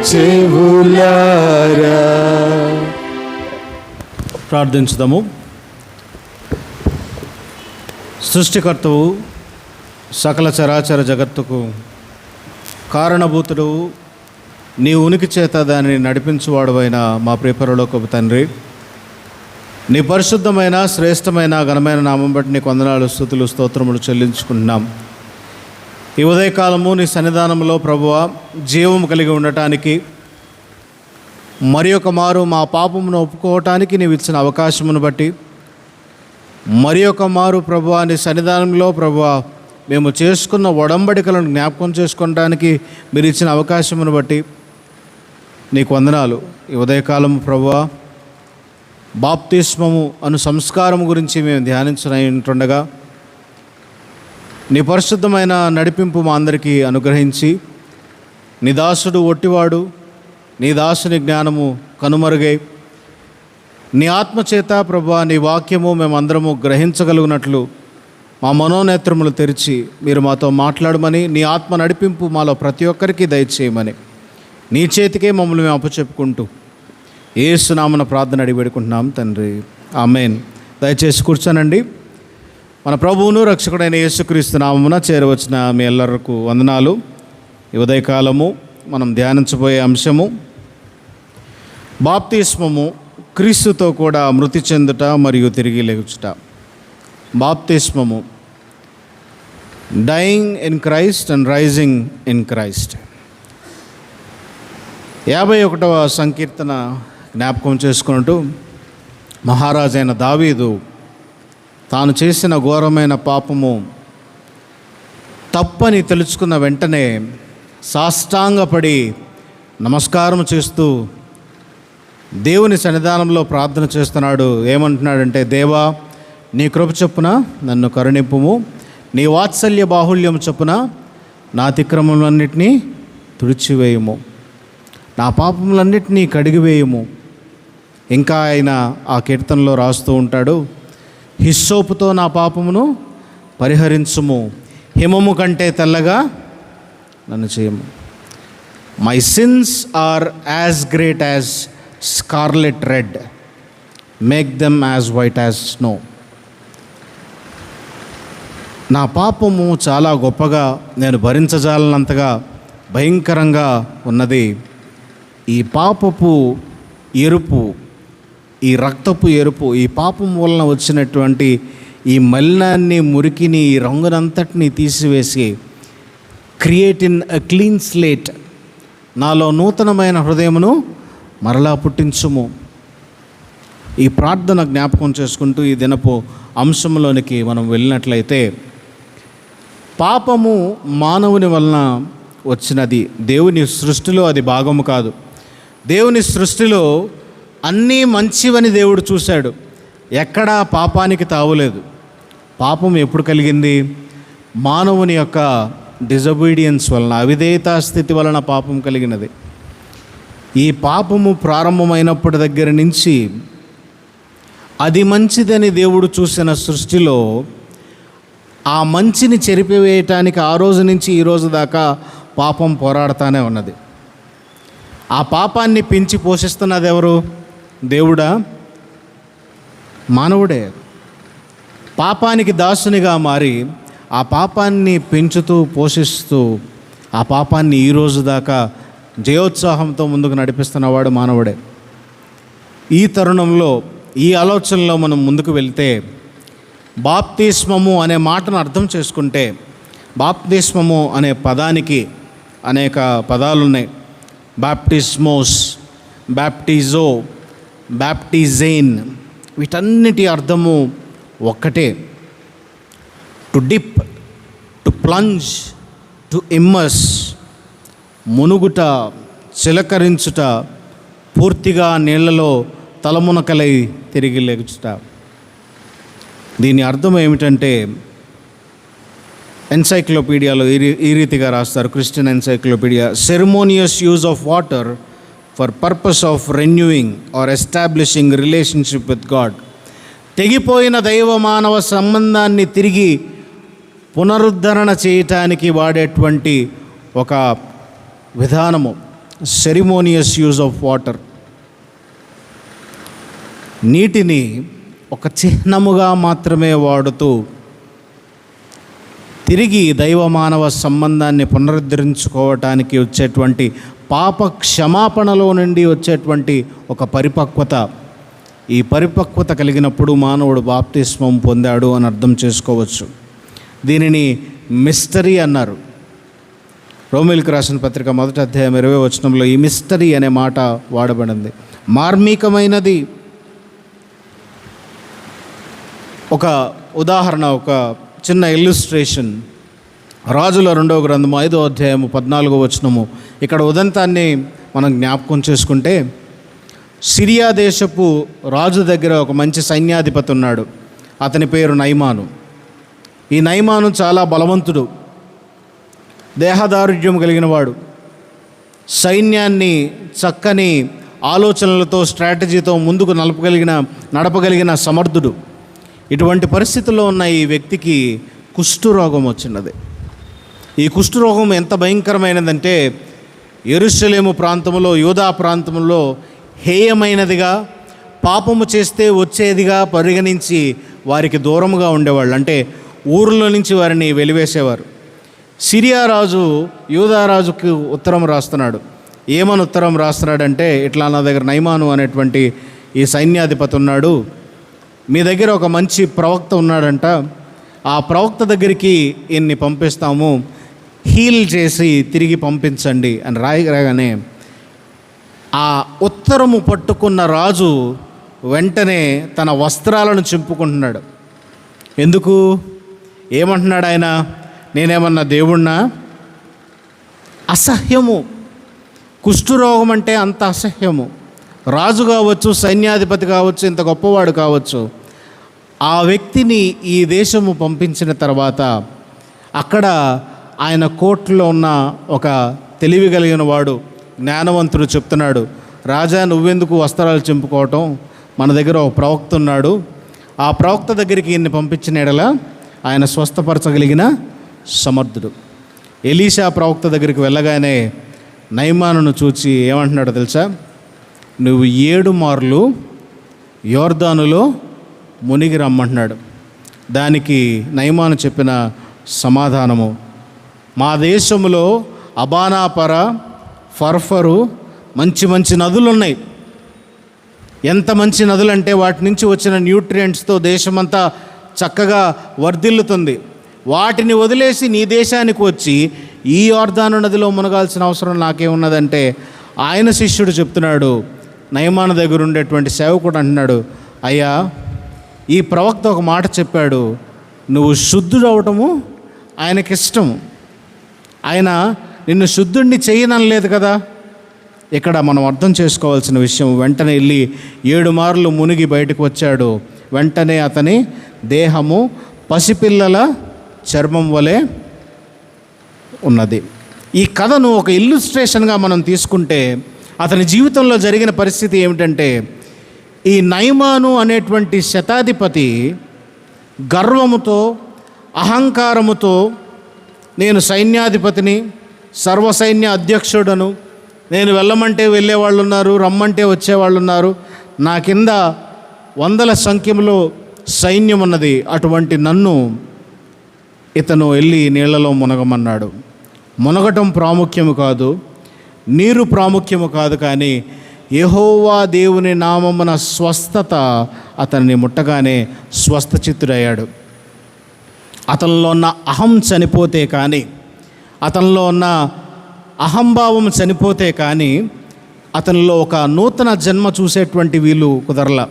చెవులారా. ప్రార్థించుదాము. సృష్టికర్తవు, సకల చరాచర జగత్తుకు కారణభూతుడు, నీ ఉనికి చేత దానిని నడిపించువాడువైన మా ప్రియపరలోకపు తండ్రి, నీ పరిశుద్ధమైన శ్రేష్టమైన ఘనమైన నామం బట్టి నీకు వందనాలు, స్తుతులు, స్తోత్రములు చెల్లించుకుంటున్నాం. ఈ ఉదయకాలము నీ సన్నిధానంలో ప్రభువా జీవం కలిగి ఉండటానికి, మరి ఒక మారు మా పాపమును ఒప్పుకోవటానికి నీవు ఇచ్చిన అవకాశమును బట్టి, మరి ఒక మారు ప్రభువా నీ సన్నిధానంలో ప్రభువా మేము చేసుకున్న ఒడంబడికలను జ్ఞాపకం చేసుకోవడానికి మీరు ఇచ్చిన అవకాశమును బట్టి నీకు వందనాలు. ఈ ఉదయకాలము ప్రభువా బాప్తిస్మము అను సంస్కారం గురించి మేము ధ్యానించుండగా నీ పరిశుద్ధమైన నడిపింపు మా అందరికీ అనుగ్రహించి, నీ దాసుడు ఒట్టివాడు, నీ దాసుని జ్ఞానము కనుమరుగై నీ ఆత్మచేత ప్రభువా నీ వాక్యము మేమందరము గ్రహించగలిగినట్లు మా మనోనేత్రములు తెరిచి మీరు మాతో మాట్లాడమని, నీ ఆత్మ నడిపింపు మాలో ప్రతి ఒక్కరికి దయచేయమని నీ చేతికే మమ్మల్ని మేము అప్పచెప్పుకుంటూ యేసు నామమున ప్రార్థన అడిగి పెడుకుంటున్నాం తండ్రి, ఆమేన్. దయచేసి కూర్చోనండి. మన ప్రభువును రక్షకుడైన యేసుక్రీస్తు నామమున చేరవచ్చిన మీ ಎಲ್ಲರಿಗೂ వందనాలు. ఈ ఉదయకాలము మనం ధ్యానించబోయే అంశము బాప్తిస్మము, క్రీస్తుతో కూడా మృతి చెందుట మరియు తిరిగి లేచుట. బాప్తిస్మము, dying in Christ and rising in Christ. 51వ సంకీర్తన జ్ఞాపకం చేసుకున్నట్టు, మహారాజైన దావీదు తాను చేసిన ఘోరమైన పాపము తప్పని తెలుసుకున్న వెంటనే సాష్టాంగపడి నమస్కారం చేస్తూ దేవుని సన్నిధానంలో ప్రార్థన చేస్తున్నాడు. ఏమంటున్నాడంటే, దేవా నీ కృప చొప్పున నన్ను కరుణింపుము, నీ వాత్సల్య బాహుళ్యం చొప్పున నా అతిక్రమములన్నిటినీ తుడిచివేయుము, నా పాపములన్నిటినీ కడిగివేయుము. ఇంకా ఆయన ఆ కీర్తనలో రాస్తూ ఉంటాడు, హిస్సోపుతో నా పాపమును పరిహరించుము, హిమము కంటే తెల్లగా నన్ను చేయము. My sins are as great as scarlet red, make them as white as snow. నా పాపము చాలా గొప్పగా, నేను భరించజాలనంతగా భయంకరంగా ఉన్నది. ఈ పాపపు ఎరుపు, ఈ రక్తపు ఎరుపు, ఈ పాపం వలన వచ్చినటువంటి ఈ మలినాన్ని, మురికిని, ఈ రంగునంతటిని తీసివేసి create in a clean slate, నాలో నూతనమైన హృదయమును మరలా పుట్టించుము. ఈ ప్రార్థన జ్ఞాపకం చేసుకుంటూ ఈ దినపు అంశంలోనికి మనం వెళ్ళినట్లయితే, పాపము మానవుని వలన వచ్చినది. దేవుని సృష్టిలో అది భాగము కాదు. దేవుని సృష్టిలో అన్నీ మంచివని దేవుడు చూశాడు. ఎక్కడా పాపానికి తావులేదు. పాపం ఎప్పుడు కలిగింది? మానవుని యొక్క డిజొబీడియన్స్ వలన, అవిధేయతా స్థితి వలన పాపం కలిగినది. ఈ పాపము ప్రారంభమైనప్పటి దగ్గర నుంచి అది మంచిదని దేవుడు చూసిన సృష్టిలో ఆ మంచిని చెరిపివేయటానికి ఆ రోజు నుంచి ఈ రోజు దాకా పాపం పోరాడుతూనే ఉన్నది. ఆ పాపాన్ని పెంచి పోషిస్తున్నది ఎవరు? దేవుడా? మానవుడే. పాపానికి దాసునిగా మారి ఆ పాపాన్ని పెంచుతూ పోషిస్తూ ఆ పాపాన్ని ఈరోజు దాకా జయోత్సాహంతో ముందుకు నడిపిస్తున్నవాడు మానవుడే. ఈ తరుణంలో, ఈ ఆలోచనలో మనం ముందుకు వెళ్తే, బాప్తిస్మము అనే మాటను అర్థం చేసుకుంటే, బాప్తిస్మము అనే పదానికి అనేక పదాలు ఉన్నాయి. బాప్టిస్మోస్, బ్యాప్టిజో, బ్యాప్టిజైన్, వీటన్నిటి అర్థము ఒక్కటే. To dip, to plunge, to immerse, మునుగుట, చిలకరించుట, పూర్తిగా నీళ్లలో తలమునకలై తిరిగి లేచుట. దీని అర్థం ఏమిటంటే, ఎన్సైక్లోపీడియాలో ఈ రీతిగా రాస్తారు, Christian encyclopedia: ceremonious use of water for purpose of renewing or establishing relationship with God. తెగిపోయిన దైవ మానవ సంబంధాన్ని తిరిగి పునరుద్ధరణ చేయటానికి వాడేటువంటి ఒక విధానము. Ceremonious use of water. నీటిని ఒక చిహ్నముగా మాత్రమే వాడుతూ తిరిగి దైవ మానవ సంబంధాన్ని పునరుద్ధరించుకోవటానికి వచ్చేటువంటి పాప క్షమాపణలో నుండి వచ్చేటువంటి ఒక పరిపక్వత. ఈ పరిపక్వత కలిగినప్పుడు మానవుడు బాప్తిస్మం పొందాడు అని అర్థం చేసుకోవచ్చు. దీనిని మిస్టరీ అన్నారు. రోమీయులకు రాసిన పత్రిక 1వ అధ్యాయం 20వ వచనంలో ఈ మిస్టరీ అనే మాట వాడబడింది. మార్మికమైనది. ఒక ఉదాహరణ, ఒక చిన్న ఇల్లుస్ట్రేషన్. రాజుల 2వ గ్రంథము 5వ అధ్యాయము 14వ వచనము. ఇక్కడ ఉదంతాన్ని మనం జ్ఞాపకం చేసుకుంటే, సిరియా దేశపు రాజు దగ్గర ఒక మంచి సైన్యాధిపతి ఉన్నాడు. అతని పేరు నయమాను. ఈ నయమాను చాలా బలవంతుడు, దేహదారుఢ్యం కలిగిన వాడు, సైన్యాన్ని చక్కని ఆలోచనలతో స్ట్రాటజీతో ముందుకు నడపగలిగిన సమర్థుడు. ఇటువంటి పరిస్థితుల్లో ఉన్న ఈ వ్యక్తికి కుష్ఠరోగం వచ్చినది. ఈ కుష్ఠరోగం ఎంత భయంకరమైనదంటే యెరూషలేము ప్రాంతంలో, యూదా ప్రాంతంలో హేయమైనదిగా, పాపము చేస్తే వచ్చేదిగా పరిగణించి వారికి దూరముగా ఉండేవాళ్ళు. అంటే ఊరిలో నుంచి వారిని వెలివేసేవారు. సిరియా రాజు యూదా రాజుకు ఉత్తరం రాస్తున్నాడు. ఏమని ఉత్తరం రాస్తున్నాడంటే, ఇట్లా నా దగ్గర నయమాను అనేటువంటి ఈ సైన్యాధిపతి ఉన్నాడు, మీ దగ్గర ఒక మంచి ప్రవక్త ఉన్నాడంట, ఆ ప్రవక్త దగ్గరికి ఈయన్ని పంపిస్తాము, హీల్ చేసి తిరిగి పంపించండి అని రాయగానే ఆ ఉత్తరము పట్టుకున్న రాజు వెంటనే తన వస్త్రాలను చింపుకుంటున్నాడు. ఎందుకు? ఏమంటున్నాడు ఆయన? నేనేమన్నా దేవుణ్ణా? అసహ్యము. కుష్ఠరోగం అంటే అంత అసహ్యము. రాజు కావచ్చు, సైన్యాధిపతి కావచ్చు, ఇంత గొప్పవాడు కావచ్చు, ఆ వ్యక్తిని ఈ దేశము పంపించిన తర్వాత అక్కడ ఆయన కోర్టులో ఉన్న ఒక తెలివి కలిగిన వాడు, జ్ఞానవంతుడు చెప్తున్నాడు, రాజా నువ్వెందుకు వస్త్రాలు చింపుకోవటం, మన దగ్గర ఒక ప్రవక్త ఉన్నాడు, ఆ ప్రవక్త దగ్గరికి ఈయన్ని పంపించిన ఎడల ఆయన స్వస్థపరచగలిగిన సమర్థుడు. ఎలీషా ప్రవక్త దగ్గరికి వెళ్ళగానే నయమానును చూచి ఏమంటున్నాడో తెలుసా? నువ్వు 7 మార్లు యోర్దానులో మునిగి రమ్మంటున్నాడు. దానికి నయమాను చెప్పిన సమాధానము, మా దేశంలో అబానాపర, ఫర్ఫరు మంచి మంచి నదులు ఉన్నాయి. ఎంత మంచి నదులు అంటే వాటి నుంచి వచ్చిన న్యూట్రియంట్స్తో దేశమంతా చక్కగా వర్ధిల్లుతుంది. వాటిని వదిలేసి నీ దేశానికి వచ్చి ఈ యోర్దాను నదిలో మునగాల్సిన అవసరం నాకేమున్నదంటే, ఆయన శిష్యుడు చెప్తున్నాడు, నయమాను దగ్గర ఉండేటువంటి సేవకుడు అంటున్నాడు, అయ్యా ఈ ప్రవక్త ఒక మాట చెప్పాడు, నువ్వు శుద్ధుడు అవటము ఆయనకిష్టము, ఆయన నిన్ను శుద్ధుడిని చేయనలేదు కదా. ఇక్కడ మనం అర్థం చేసుకోవాల్సిన విషయం, వెంటనే వెళ్ళి 7 మార్లు మునిగి బయటకు వచ్చాడు. వెంటనే అతని దేహము పసిపిల్లల చర్మం వలె ఉన్నది. ఈ కథను ఒక ఇల్లుస్ట్రేషన్గా మనం తీసుకుంటే అతని జీవితంలో జరిగిన పరిస్థితి ఏమిటంటే, ఈ నయమాను అనేటువంటి శతాధిపతి గర్వముతో, అహంకారముతో, నేను సైన్యాధిపతిని, సర్వసైన్య అధ్యక్షుడను, నేను వెళ్ళమంటే వెళ్ళేవాళ్ళు ఉన్నారు, రమ్మంటే వచ్చేవాళ్ళు ఉన్నారు, నా కింద 100ల సంఖ్యలో సైన్యం ఉన్నది, అటువంటి నన్ను ఇతను వెళ్ళి నీళ్లలో మునగమన్నాడు. మునగటం ప్రాముఖ్యము కాదు, నీరు ప్రాముఖ్యము కాదు, కానీ యెహోవా దేవుని నామమున స్వస్థత అతన్ని ముట్టగానే స్వస్థచిత్తుడయ్యాడు. అతనిలో ఉన్న అహం చనిపోతే కానీ, అతనిలో ఉన్న అహంభావం చనిపోతే కానీ అతనిలో ఒక నూతన జన్మ చూసేటువంటి వీలు కుదరల.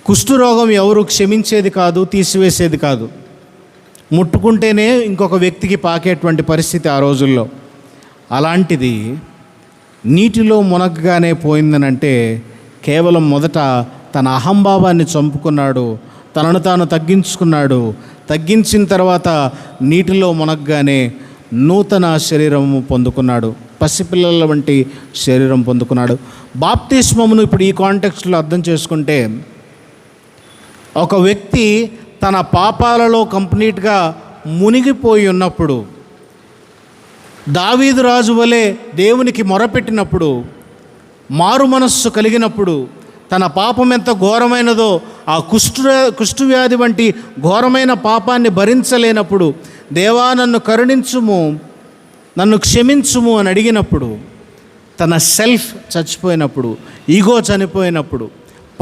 కుష్ఠరోగం ఎవరు క్షమించేది కాదు, తీసివేసేది కాదు. ముట్టుకుంటేనే ఇంకొక వ్యక్తికి పాకేటువంటి పరిస్థితి ఆ రోజుల్లో. అలాంటిది నీటిలో మునగగానే పోయిందనంటే కేవలం మొదట తన అహంభావాన్ని చంపుకున్నాడు, తనను తాను తగ్గించుకున్నాడు. తగ్గించిన తర్వాత నీటిలో మునగగానే నూతన శరీరము పొందుకున్నాడు, పసిపిల్లల వంటి శరీరం పొందుకున్నాడు. బాప్తిస్మమును ఇప్పుడు ఈ కాంటెక్స్ట్లో అర్థం చేసుకుంటే, ఒక వ్యక్తి తన పాపాలలో కంప్లీట్గా మునిగిపోయి ఉన్నప్పుడు దావీదు రాజు వలె దేవునికి మొరపెట్టినప్పుడు, మారు మనస్సు కలిగినప్పుడు, తన పాపం ఎంత ఘోరమైనదో ఆ కుష్ఠవ్యాధి వంటి ఘోరమైన పాపాన్ని భరించలేనప్పుడు, దేవా నన్ను కరుణించుము, నన్ను క్షమించుము అని అడిగినప్పుడు, తన సెల్ఫ్ చచ్చిపోయినప్పుడు, ఈగో చనిపోయినప్పుడు,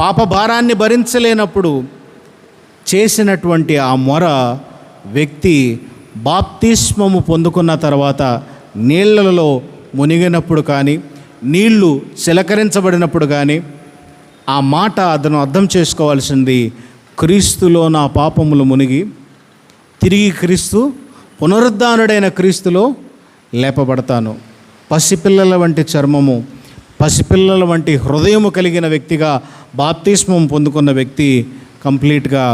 పాప భారాన్ని భరించలేనప్పుడు చేసినటువంటి ఆ మొర వ్యక్తి బాప్తిస్మము పొందుకున్న తర్వాత నీళ్లలో మునిగినప్పుడు కానీ, నీళ్లు చిలకరించబడినప్పుడు కానీ ఆ మాట అతను అర్థం చేసుకోవాల్సింది, క్రీస్తులో నా పాపములు మునిగి తిరిగి క్రీస్తు పునరుద్ధానుడైన క్రీస్తులో లేపబడతాను. పసిపిల్లల వంటి చర్మము, పసిపిల్లల వంటి హృదయము కలిగిన వ్యక్తిగా బాప్తిస్మం పొందుకున్న వ్యక్తి కంప్లీట్గా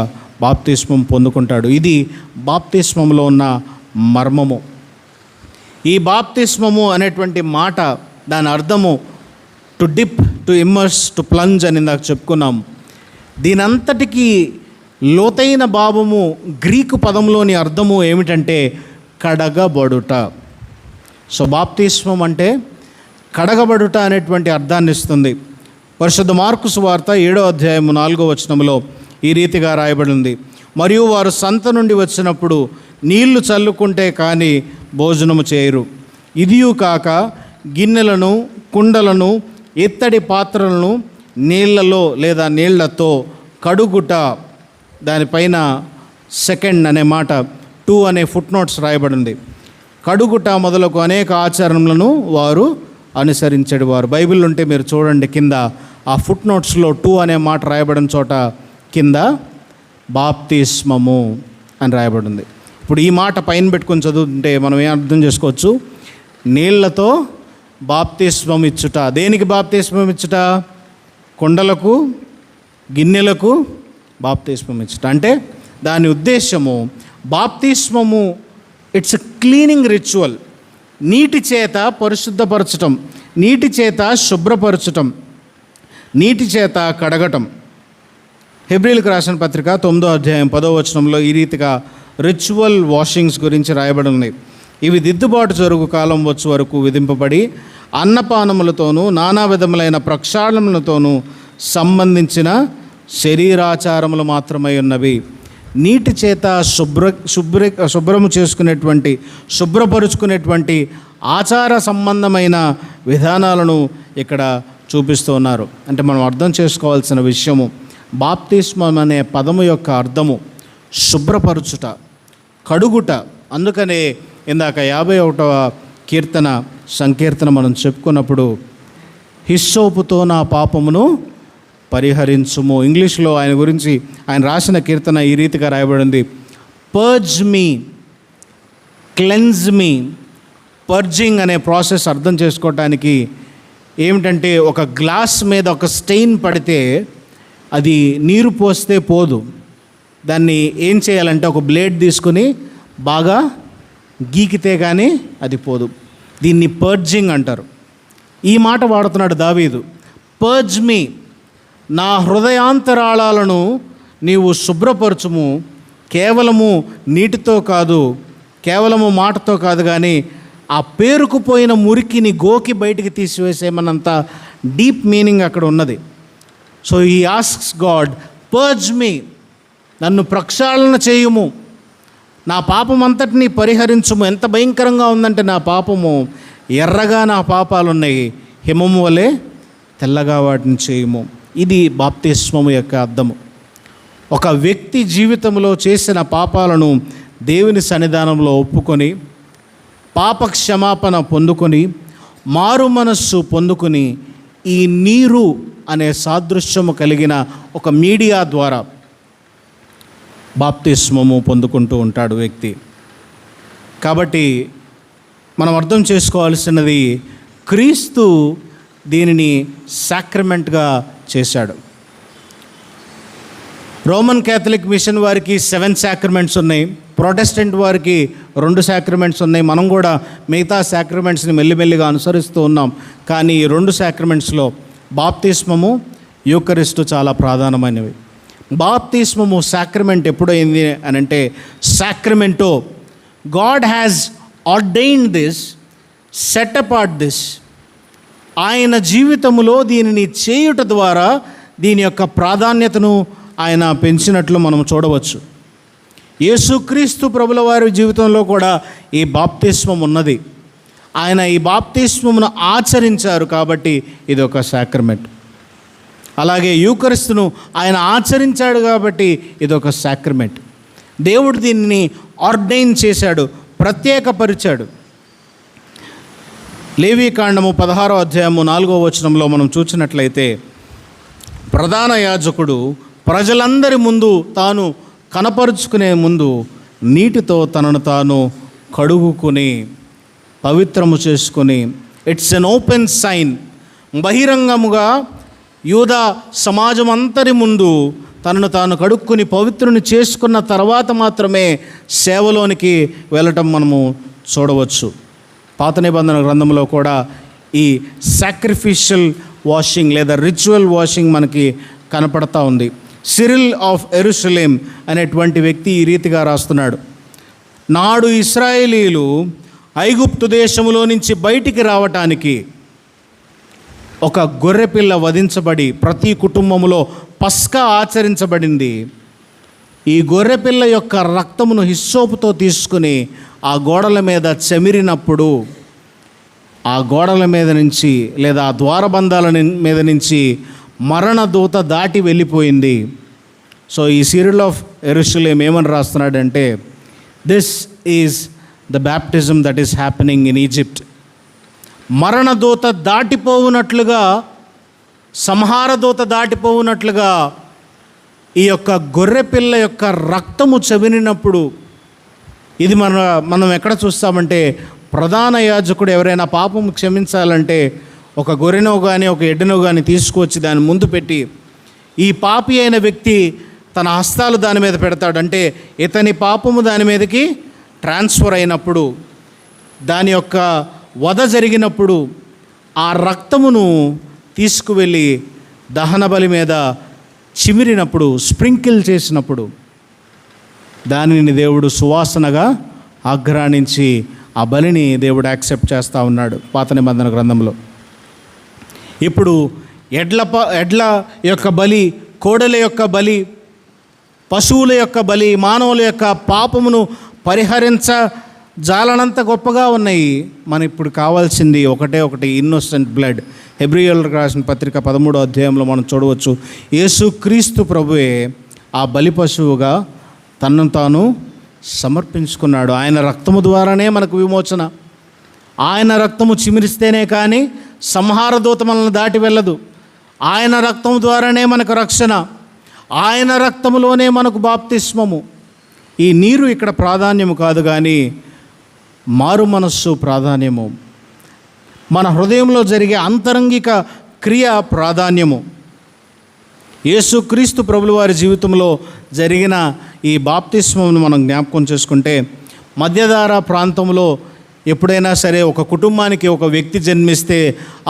బాప్తిస్మం పొందుకుంటాడు. ఇది బాప్తిస్మంలో ఉన్న మర్మము. ఈ బాప్తిస్మము అనేటువంటి మాట, దాని అర్థము to dip, to immerse, to plunge అని ఇందాక చెప్పుకున్నాం. దీనంతటికీ లోతైన భావము, గ్రీకు పదంలోని అర్థము ఏమిటంటే కడగబడుట. సో బాప్తిస్మం అంటే కడగబడుట అనేటువంటి అర్థాన్ని ఇస్తుంది. పరిశుద్ధ మార్కు సువార్త 7వ అధ్యాయము 4వ వచనంలో ఈ రీతిగా రాయబడింది, మరియు వారు సంత నుండి వచ్చినప్పుడు నీళ్లు చల్లుకుంటే కానీ భోజనము చేయరు. ఇదియు కాక గిన్నెలను, కుండలను, ఇత్తడి పాత్రలను నీళ్లలో లేదా నీళ్లతో కడుగుట. దానిపైన సెకండ్ అనే మాట, 2 అనే ఫుట్ నోట్స్ రాయబడింది. కడుగుట మొదలకు అనేక ఆచరణలను వారు అనుసరించేవారు. బైబిల్ ఉంటే మీరు చూడండి, కింద ఆ ఫుట్ నోట్స్లో 2 అనే మాట రాయబడిన చోట కింద బాప్తిస్మము అని రాయబడింది. ఇప్పుడు ఈ మాట పైన పెట్టుకొని చదువుతుంటే మనం ఏం అర్థం చేసుకోవచ్చు? నీళ్లతో బాప్తిస్మం ఇచ్చుట. దేనికి బాప్తిస్మం ఇచ్చుట? కుండలకు, గిన్నెలకు బాప్తిస్మం ఇచ్చుట. అంటే దాని ఉద్దేశము బాప్తిస్మము ఇట్స్ ఎ క్లీనింగ్ రిచువల్. నీటి చేత పరిశుద్ధపరచటం, నీటి చేత శుభ్రపరచటం, నీటి చేత కడగటం. హెబ్రీలకు రాసిన పత్రిక 9వ అధ్యాయం 10వ వచనంలో ఈ రీతిగా రిచువల్ వాషింగ్స్ గురించి రాయబడి ఉన్నాయి. ఇవి దిద్దుబాటు జరుగు కాలం వచ్చు వరకు విధింపబడి అన్నపానములతోనూ నానా విధములైన ప్రక్షాళనలతోనూ సంబంధించిన శరీరాచారములు మాత్రమై ఉన్నవి. నీటి చేత శుభ్రము చేసుకునేటువంటి, శుభ్రపరుచుకునేటువంటి ఆచార సంబంధమైన విధానాలను ఇక్కడ చూపిస్తూ ఉన్నారు. అంటే మనం అర్థం చేసుకోవాల్సిన విషయము, బాప్తిస్మం అనే పదము యొక్క అర్థము శుభ్రపరచుట, కడుగుట. అందుకనే ఇందాక 51వ కీర్తన సంకీర్తన మనం చెప్పుకున్నప్పుడు హిస్సోపుతో నా పాపమును పరిహరించుము. ఇంగ్లీష్లో ఆయన గురించి ఆయన రాసిన కీర్తన ఈ రీతిగా రాయబడింది, పర్జ్ మీ, క్లెన్స్ మీ. పర్జింగ్ అనే ప్రాసెస్ అర్థం చేసుకోవటానికి ఏమిటంటే, ఒక గ్లాస్ మీద ఒక స్టెయిన్ పడితే అది నీరు పోస్తే పోదు. దాన్ని ఏం చేయాలంటే ఒక బ్లేడ్ తీసుకుని బాగా గీకితే కానీ అది పోదు. దీన్ని పర్జింగ్ అంటారు. ఈ మాట వాడుతున్నాడు దావీదు. పర్జ్ మీ, నా హృదయాంతరాళాలను నీవు శుభ్రపరచుము. కేవలము నీటితో కాదు, కేవలము మాటతో కాదు, కానీ ఆ పేరుకుపోయిన మురికిని గోకి బయటికి తీసివేసేమన్నంత డీప్ మీనింగ్ అక్కడ ఉన్నది. So he asks God, purge me, నన్ను ప్రక్షాళన చేయుము, నా పాపం అంతటినీ పరిహరించుము. ఎంత భయంకరంగా ఉందంటే నా పాపము, ఎర్రగా నా పాపాలు ఉన్నాయి, హిమము వలె తెల్లగా వాటిని చేయుము. ఇది బాప్తిస్మము యొక్క అర్థము. ఒక వ్యక్తి జీవితంలో చేసిన పాపాలను దేవుని సన్నిధానంలో ఒప్పుకొని, పాప క్షమాపణ పొందుకొని, మారు మనస్సు పొందుకొని, ఈ నీరు అనే సాదృశ్యము కలిగిన ఒక మీడియా ద్వారా బాప్తిస్మము పొందుకుంటూ ఉంటాడు వ్యక్తి. కాబట్టి మనం అర్థం చేసుకోవాల్సినది, క్రీస్తు దీనిని సాక్రమెంట్గా చేశాడు. రోమన్ క్యాథలిక్ మిషన్ వారికి 7 సాక్రమెంట్స్ ఉన్నాయి, ప్రొటెస్టెంట్ వారికి 2 సాక్రమెంట్స్ ఉన్నాయి. మనం కూడా మిగతా సాక్రమెంట్స్ని మెల్లిమెల్లిగా అనుసరిస్తూ ఉన్నాం. కానీ ఈ 2 సాక్రమెంట్స్లో బాప్తిస్మము, యూకరిస్టు చాలా ప్రధానమైనవి. బాప్తిస్మము సాక్రమెంట్ ఎప్పుడైంది అని అంటే, Sacramento, God has ordained this set apart this. ఆయన జీవితంలో దీనిని చేయుట ద్వారా దీని యొక్క ప్రాధాన్యతను ఆయన పెంచినట్లు మనం చూడవచ్చు. యేసుక్రీస్తు ప్రభుల వారి జీవితంలో కూడా ఈ బాప్తిస్మం ఉన్నది. ఆయన ఈ బాప్తిస్మమును ఆచరించారు కాబట్టి ఇది ఒక సాక్రమెంట్. అలాగే యూకరిస్తును ఆయన ఆచరించాడు కాబట్టి ఇది ఒక సాక్రమెంట్. దేవుడు దీన్ని ఆర్డైన్ చేశాడు, ప్రత్యేకపరిచాడు. లేవీకాండము 16వ అధ్యాయము 4వ వచనంలో మనం చూసినట్లయితే, ప్రధాన యాజకుడు ప్రజలందరి ముందు తాను కనపరుచుకునే ముందు నీటితో తనను తాను కడుగుకొని పవిత్రము చేసుకొని, ఇట్స్ ఎన్ ఓపెన్ సైన్, బహిరంగముగా యూదా సమాజం అంతరి ముందు తనను తాను కడుక్కుని పవిత్రుని చేసుకున్న తర్వాత మాత్రమే సేవలోనికి వెళ్ళటం మనము చూడవచ్చు. పాత నిబంధన గ్రంథంలో కూడా ఈ సాక్రిఫిషియల్ వాషింగ్ లేదా రిచువల్ వాషింగ్ మనకి కనపడతా ఉంది. సిరిల్ ఆఫ్ ఎరుషలేం అనేటువంటి వ్యక్తి ఈ రీతిగా రాస్తున్నాడు: నాడు ఇశ్రాయేలీలు ఐగుప్తు దేశములో నుంచి బయటికి రావటానికి ఒక గొర్రెపిల్ల వధించబడి ప్రతి కుటుంబంలో పస్కా ఆచరించబడింది. ఈ గొర్రెపిల్ల యొక్క రక్తమును హిస్సోపుతో తీసుకుని ఆ గోడల మీద చెమిరినప్పుడు ఆ గోడల మీద నుంచి లేదా ఆ ద్వారబంధాల మీద నుంచి మరణదూత దాటి వెళ్ళిపోయింది. సో ఈ సిరిల్ ఆఫ్ ఎరుషలేం ఏమని రాస్తున్నాడంటే, this is the baptism that is happening in Egypt. మరణదూత దాటిపోవునట్లుగా, సంహారదూత దాటిపోవునట్లుగా ఈ యొక్క గొర్రెపిల్ల యొక్క రక్తము చెవినినప్పుడు ఇది మనం ఎక్కడ చూస్తామంటే, ప్రధాన యాజకుడు ఎవరైనా పాపము క్షమించాలంటే ఒక గొర్రెనో కానీ ఒక ఎడ్డనో కానీ తీసుకువచ్చి దాని ముందు పెట్టి ఈ పాపి అయిన వ్యక్తి తన హస్తాలు దాని మీద పెడతాడు. అంటే ఇతని పాపము దాని మీదకి ట్రాన్స్ఫర్ అయినప్పుడు, దాని యొక్క వధ జరిగినప్పుడు ఆ రక్తమును తీసుకువెళ్ళి దహన బలి మీద చిమిరినప్పుడు, స్ప్రింకిల్ చేసినప్పుడు దానిని దేవుడు సువాసనగా ఆఘ్రానించి ఆ బలిని దేవుడు యాక్సెప్ట్ చేస్తూ ఉన్నాడు పాత నిబంధన గ్రంథంలో. ఇప్పుడు ఎడ్ల యొక్క బలి, కోడెల యొక్క బలి, పశువుల యొక్క బలి మానవుల యొక్క పాపమును జాలనంత గొప్పగా ఉన్నాయి. మన ఇప్పుడు కావాల్సింది ఒకటి, ఇన్నోసెంట్ బ్లడ్. హెబ్రీయులకు రాసిన పత్రిక 13వ అధ్యాయంలో మనం చూడవచ్చు, యేసుక్రీస్తు ప్రభువే ఆ బలి పశువుగా తనను తాను సమర్పించుకున్నాడు. ఆయన రక్తము ద్వారానే మనకు విమోచన. ఆయన రక్తము చిమిరిస్తేనే కానీ సంహారదూత మనల్ని దాటి వెళ్ళదు. ఆయన రక్తము ద్వారానే మనకు రక్షణ, ఆయన రక్తములోనే మనకు బాప్తిస్మము. ఈ నీరు ఇక్కడ ప్రాధాన్యము కాదు, కానీ మారు మనస్సు ప్రాధాన్యము. మన హృదయంలో జరిగే అంతరంగిక క్రియ ప్రాధాన్యము. యేసుక్రీస్తు ప్రభుల వారి జీవితంలో జరిగిన ఈ బాప్తిస్మమును మనం జ్ఞాపకం చేసుకుంటే, మధ్యధార ప్రాంతంలో ఎప్పుడైనా సరే ఒక కుటుంబానికి ఒక వ్యక్తి జన్మిస్తే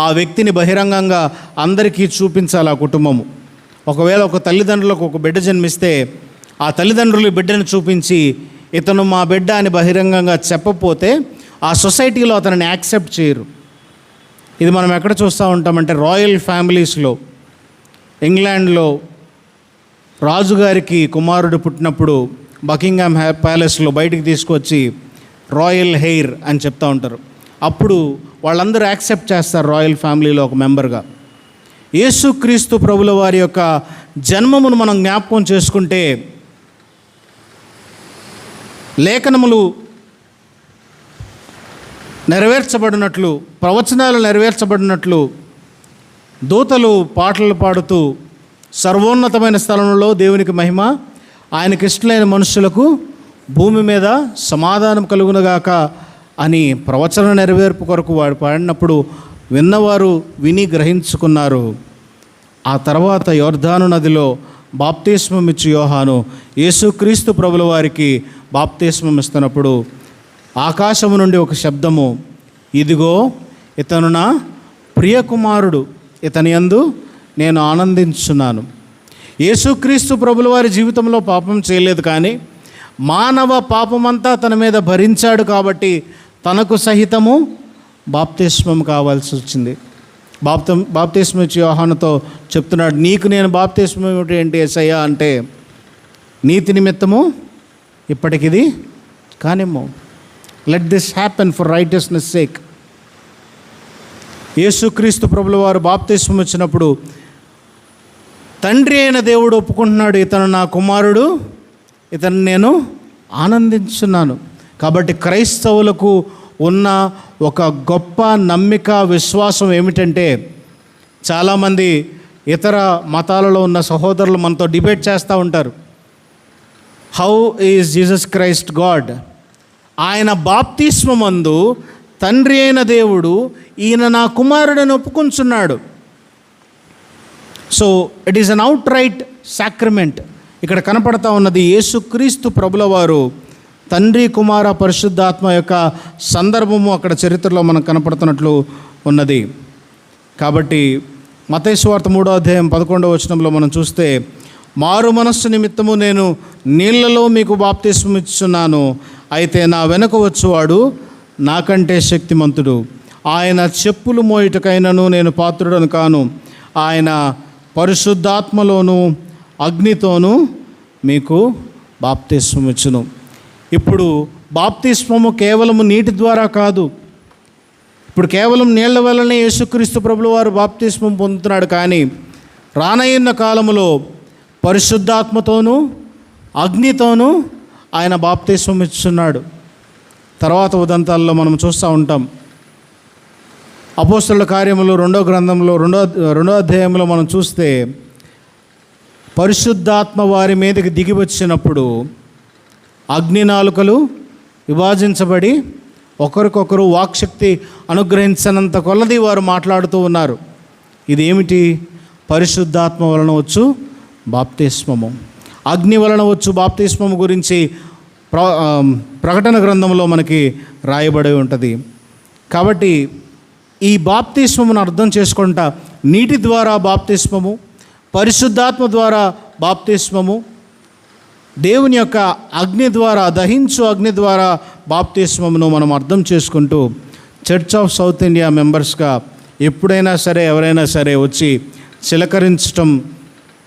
ఆ వ్యక్తిని బహిరంగంగా అందరికీ చూపించాలి ఆ కుటుంబము. ఒకవేళ ఒక తల్లిదండ్రులకు ఒక బిడ్డ జన్మిస్తే ఆ తల్లిదండ్రులు బిడ్డను చూపించి ఇతను మా బిడ్డ అని బహిరంగంగా చెప్పపోతే ఆ సొసైటీలో అతనిని యాక్సెప్ట్ చేయరు. ఇది మనం ఎక్కడ చూస్తూ ఉంటామంటే, రాయల్ ఫ్యామిలీస్లో, ఇంగ్లాండ్లో రాజుగారికి కుమారుడు పుట్టినప్పుడు బకింగ్హామ్ ప్యాలెస్లో బయటికి తీసుకొచ్చి రాయల్ హెయిర్ అని చెప్తూ ఉంటారు. అప్పుడు వాళ్ళందరూ యాక్సెప్ట్ చేస్తారు రాయల్ ఫ్యామిలీలో ఒక మెంబర్గా. యేసుక్రీస్తు ప్రభుల వారి యొక్క జన్మమును మనం జ్ఞాపకం చేసుకుంటే, లేఖనములు నెరవేర్చబడినట్లు, ప్రవచనాలు నెరవేర్చబడినట్లు దూతలు పాటలు పాడుతూ సర్వోన్నతమైన స్థలంలో దేవునికి మహిమ, ఆయనకి ఇష్టలైన మనుషులకు భూమి మీద సమాధానం కలుగునగాక అని ప్రవచన నెరవేర్పు కొరకు వాడు పాడినప్పుడు విన్నవారు విని గ్రహించుకున్నారు. ఆ తర్వాత యోర్దాను నదిలో బాప్తిస్మం ఇచ్చి యోహాను యేసుక్రీస్తు ప్రభుల వారికి బాప్తిస్మం ఇస్తున్నప్పుడు ఆకాశము నుండి ఒక శబ్దము, ఇదిగో ఇతను నా ప్రియకుమారుడు, ఇతని యందు నేను ఆనందించున్నాను. యేసుక్రీస్తు ప్రభుల వారి జీవితంలో పాపం చేయలేదు, కానీ మానవ పాపమంతా తన మీద భరించాడు కాబట్టి తనకు సహితము బాప్తిస్మం కావాల్సి వచ్చింది. బాప్తిస్మం ఇచ్చి యోహానుతో చెప్తున్నాడు, నీకు నేను బాప్తిస్మం ఏంటి యేసయ్యా అంటే, నీతి నిమిత్తము ఇప్పటికిది కానిమ్ము. Let this happen for righteousness sake. యేసుక్రీస్తు ప్రభుల వారు బాప్తిస్మం ఇచ్చినప్పుడు తండ్రి అయిన దేవుడు ఒప్పుకుంటున్నాడు, ఇతను నా కుమారుడు, ఇతను నేను ఆనందించున్నాను. కాబట్టి క్రైస్తవులకు ఉన్న ఒక గొప్ప నమ్మిక, విశ్వాసం ఏమిటంటే, చాలామంది ఇతర మతాలలో ఉన్న సహోదరులు మనతో డిబేట్ చేస్తూ ఉంటారు, how is Jesus Christ God? ఆయన బాప్తిస్మమందు తండ్రి అయిన దేవుడు ఈయన నా కుమారుడని ఒప్పుకుంటున్నాడు. So it is an outright sacrament. ఇక్కడ కనపడతా ఉన్నది యేసుక్రీస్తు ప్రభుల వారు తండ్రి, కుమార, పరిశుద్ధాత్మ యొక్క సందర్భము అక్కడ చరిత్రలో మనకు కనపడుతున్నట్లు ఉన్నది. కాబట్టి మత్తయి సువార్త 3:11 మనం చూస్తే, మారు మనస్సు నిమిత్తము నేను నీళ్లలో మీకు బాప్తిస్మం ఇస్తున్నాను, అయితే నా వెనుక వచ్చువాడు నాకంటే శక్తిమంతుడు, ఆయన చెప్పులు మోయుటకైనను నేను పాత్రుడను కాను, ఆయన పరిశుద్ధాత్మలోను అగ్నితోనూ మీకు బాప్తిస్మం ఇచ్చును. ఇప్పుడు బాప్తిస్మము కేవలము నీటి ద్వారా కాదు, ఇప్పుడు కేవలం నీళ్ల వల్లనే యేసుక్రీస్తు ప్రభుల వారు బాప్తిస్మం పొందుతున్నాడు. కానీ రానయ్యున్న కాలములో పరిశుద్ధాత్మతోనూ అగ్నితోనూ ఆయన బాప్తిస్మం ఇస్తున్నాడు. తర్వాత ఉదంతాల్లో మనం చూస్తూ ఉంటాం. అపోస్తలుల కార్యములు 2వ గ్రంథంలో 2వ అధ్యాయంలో మనం చూస్తే, పరిశుద్ధాత్మ వారి మీదకి దిగి వచ్చినప్పుడు అగ్ని నాలుకలు విభజించబడి ఒకరికొకరు వాక్శక్తి అనుగ్రహించినంత కొలది వారు మాట్లాడుతూ ఉన్నారు. ఇది ఏమిటి? పరిశుద్ధాత్మ వలన వచ్చు బాప్తిస్మము, అగ్ని వలన వచ్చు బాప్తిస్మము గురించి ప్రకటన గ్రంథంలో మనకి రాయబడి ఉంటుంది. కాబట్టి ఈ బాప్తిస్మమును అర్థం చేసుకుంటా, నీటి ద్వారా బాప్తిస్మము, పరిశుద్ధాత్మ ద్వారా బాప్తిస్మము, దేవుని యొక్క అగ్ని ద్వారా, దహించు అగ్ని ద్వారా బాప్తిస్మమును మనం అర్థం చేసుకుంటూ, చర్చ్ ఆఫ్ సౌత్ ఇండియా మెంబర్స్గా ఎప్పుడైనా సరే ఎవరైనా సరే వచ్చి చిలకరించటం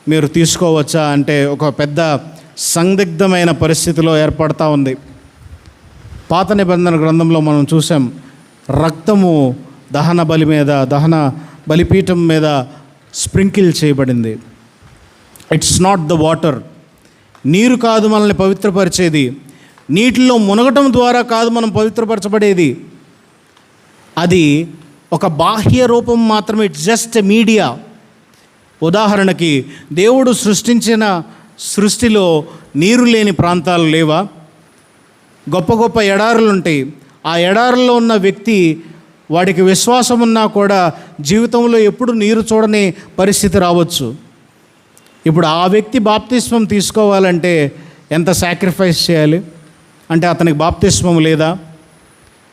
మీరు తీసుకోవచ్చా అంటే ఒక పెద్ద సందిగ్ధమైన పరిస్థితిలో ఏర్పడతా ఉంది. పాత నిబంధన గ్రంథంలో మనం చూసాం, రక్తము దహన బలిపీఠం మీద స్ప్రింకిల్ చేయబడింది. ఇట్స్ నాట్ ద వాటర్, నీరు కాదు మనల్ని పవిత్రపరిచేది, నీటిలో మునగటం ద్వారా కాదు మనం పవిత్రపరచబడేది, అది ఒక బాహ్య రూపం మాత్రమే. It's just a media. ఉదాహరణకి, దేవుడు సృష్టించిన సృష్టిలో నీరు లేని ప్రాంతాలు లేవా? గొప్ప గొప్ప ఎడారులు ఉంటాయి. ఆ ఎడారుల్లో ఉన్న వ్యక్తి, వాడికి విశ్వాసం ఉన్నా కూడా జీవితంలో ఎప్పుడు నీరు చూడని పరిస్థితి రావచ్చు. ఇప్పుడు ఆ వ్యక్తి బాప్తిస్మం తీసుకోవాలంటే ఎంత సాక్రిఫైస్ చేయాలి? అంటే అతనికి బాప్తిస్మం లేదా?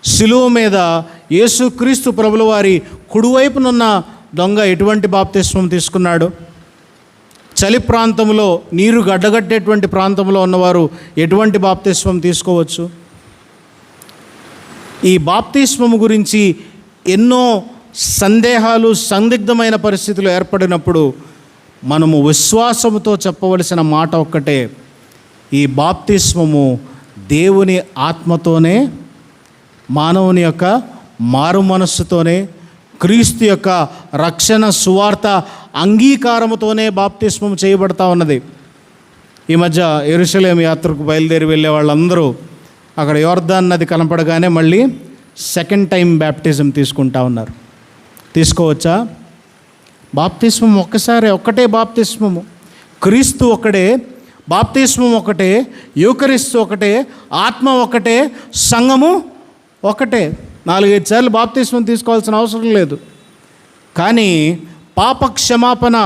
సిలువ మీద యేసుక్రీస్తు ప్రభుల వారి కుడివైపునున్న దొంగ ఎటువంటి బాప్తిస్మం తీసుకున్నాడు? చలి ప్రాంతంలో, నీరు గడ్డగట్టేటువంటి ప్రాంతంలో ఉన్నవారు ఎటువంటి బాప్తిస్మం తీసుకోవచ్చు? ఈ బాప్తిస్మము గురించి ఎన్నో సందేహాలు, సందిగ్ధమైన పరిస్థితులు ఏర్పడినప్పుడు మనము విశ్వాసముతో చెప్పవలసిన మాట ఒక్కటే, ఈ బాప్తిస్మము దేవుని ఆత్మతోనే, మానవుని యొక్క మారు మనస్సుతోనే, క్రీస్తు యొక్క రక్షణ సువార్త అంగీకారముతోనే బాప్తిస్మం చేయబడతా ఉన్నది. ఈ మధ్య యెరూషలేము యాత్రకు బయలుదేరి వెళ్ళే వాళ్ళందరూ అక్కడ యోర్దాన్ నది కనపడగానే మళ్ళీ సెకండ్ టైం బ్యాప్టిజం తీసుకుంటా ఉన్నారు. తీసుకోవచ్చా? బాప్తిస్మం ఒక్కటే బాప్తిస్మము. క్రీస్తు ఒకటే, బాప్తిస్మం ఒకటే, యూకరిస్తు ఒకటే, ఆత్మ ఒకటే, సంఘము ఒకటే. 4-5 సార్లు బాప్తిస్మం తీసుకోవాల్సిన అవసరం లేదు. కానీ పాప క్షమాపణ,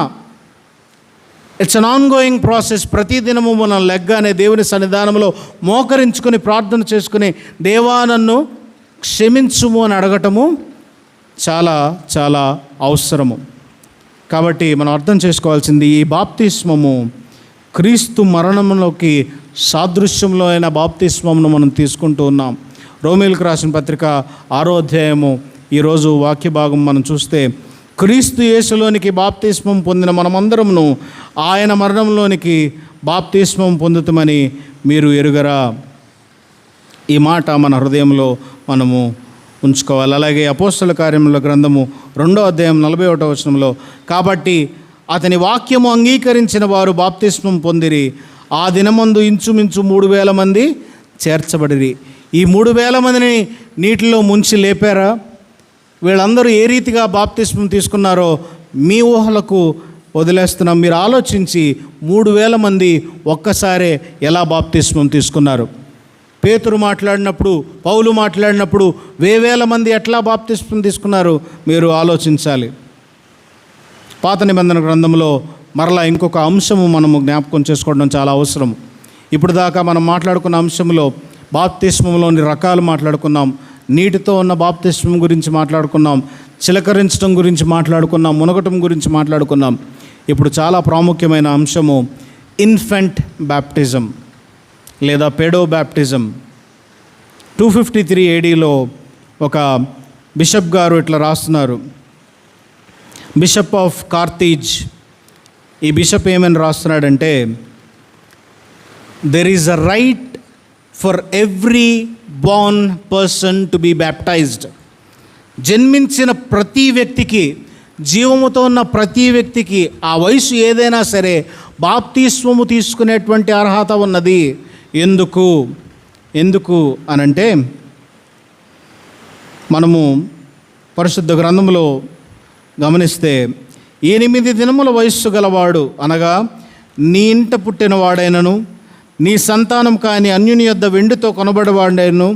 ఇట్స్ అన్ ఆన్గోయింగ్ ప్రాసెస్. ప్రతిదినము మనం లెగ్గానే దేవుని సన్నిధానంలో మోకరించుకొని ప్రార్థన చేసుకుని, దేవా నన్ను క్షమించుము అని అడగటము చాలా చాలా అవసరము. కాబట్టి మనం అర్థం చేసుకోవాల్సింది, ఈ బాప్తిస్మము క్రీస్తు మరణంలోకి సాదృశ్యంలో అయిన బాప్తిస్మమును మనం తీసుకుంటూ ఉన్నాం. రోమీయులకు రాసిన పత్రిక 6వ అధ్యాయము ఈరోజు వాక్య భాగం మనం చూస్తే క్రీస్తు యేసులోనికి బాప్తిస్మం పొందిన మనమందరమును ఆయన మరణంలోనికి బాప్తిస్మం పొందుతామని మీరు ఎరుగరా? ఈ మాట మన హృదయంలో మనము ఉంచుకోవాలి. అలాగే అపోస్తల కార్యముల గ్రంథము 2వ అధ్యాయం 41వ వచనంలో, కాబట్టి అతని వాక్యము అంగీకరించిన వారు బాప్తిస్మం పొందిరి, ఆ దినమందు ఇంచుమించు 3,000 మంది చేర్చబడిరి. ఈ 3,000 మందిని నీటిలో ముంచి లేపారా? వీళ్ళందరూ ఏ రీతిగా బాప్తిస్మం తీసుకున్నారో మీ ఊహలకు వదిలేస్తున్నాం. మీరు ఆలోచించి 3,000 మంది ఒక్కసారే ఎలా బాప్తిస్మం తీసుకున్నారు? పేతురు మాట్లాడినప్పుడు, పౌలు మాట్లాడినప్పుడు వేవేల మంది ఎట్లా బాప్తిస్మం తీసుకున్నారు మీరు ఆలోచించాలి. పాత నిబంధన గ్రంథంలో మరలా ఇంకొక అంశము మనము జ్ఞాపకం చేసుకోవడం చాలా అవసరం. ఇప్పుడు దాకా మనం మాట్లాడుకున్న అంశంలో బాప్తిస్మంలోని రకాలు మాట్లాడుకున్నాం, నీటితో ఉన్న బాప్తిస్మం గురించి మాట్లాడుకున్నాం, చిలకరించడం గురించి మాట్లాడుకున్నాం, మునగటం గురించి మాట్లాడుకున్నాం. ఇప్పుడు చాలా ప్రాముఖ్యమైన అంశము ఇన్ఫెంట్ బ్యాప్టిజం లేదా పెడో బ్యాప్టిజం. 253 ADలో ఒక బిషప్ గారు ఇట్లా రాస్తున్నారు, బిషప్ ఆఫ్ కార్తీజ్. ఈ బిషప్ ఏమని రాస్తున్నాడంటే, there is a right for every born person to be baptized. జన్మించిన ప్రతి వ్యక్తికి, జీవముతో ఉన్న ప్రతి వ్యక్తికి, ఆ వయసు ఏదైనా సరే బాప్తిస్మము తీసుకునేటువంటి అర్హత ఉన్నది. ఎందుకు అనంటే, మనము పరిశుద్ధ గ్రంథంలో గమనిస్తే 8 దినముల వయస్సు గలవాడు అనగా నీ ఇంట పుట్టినవాడైనను నీ సంతానం కాని అన్యుని యొద్ద వెండితో కొనబడవాడైనను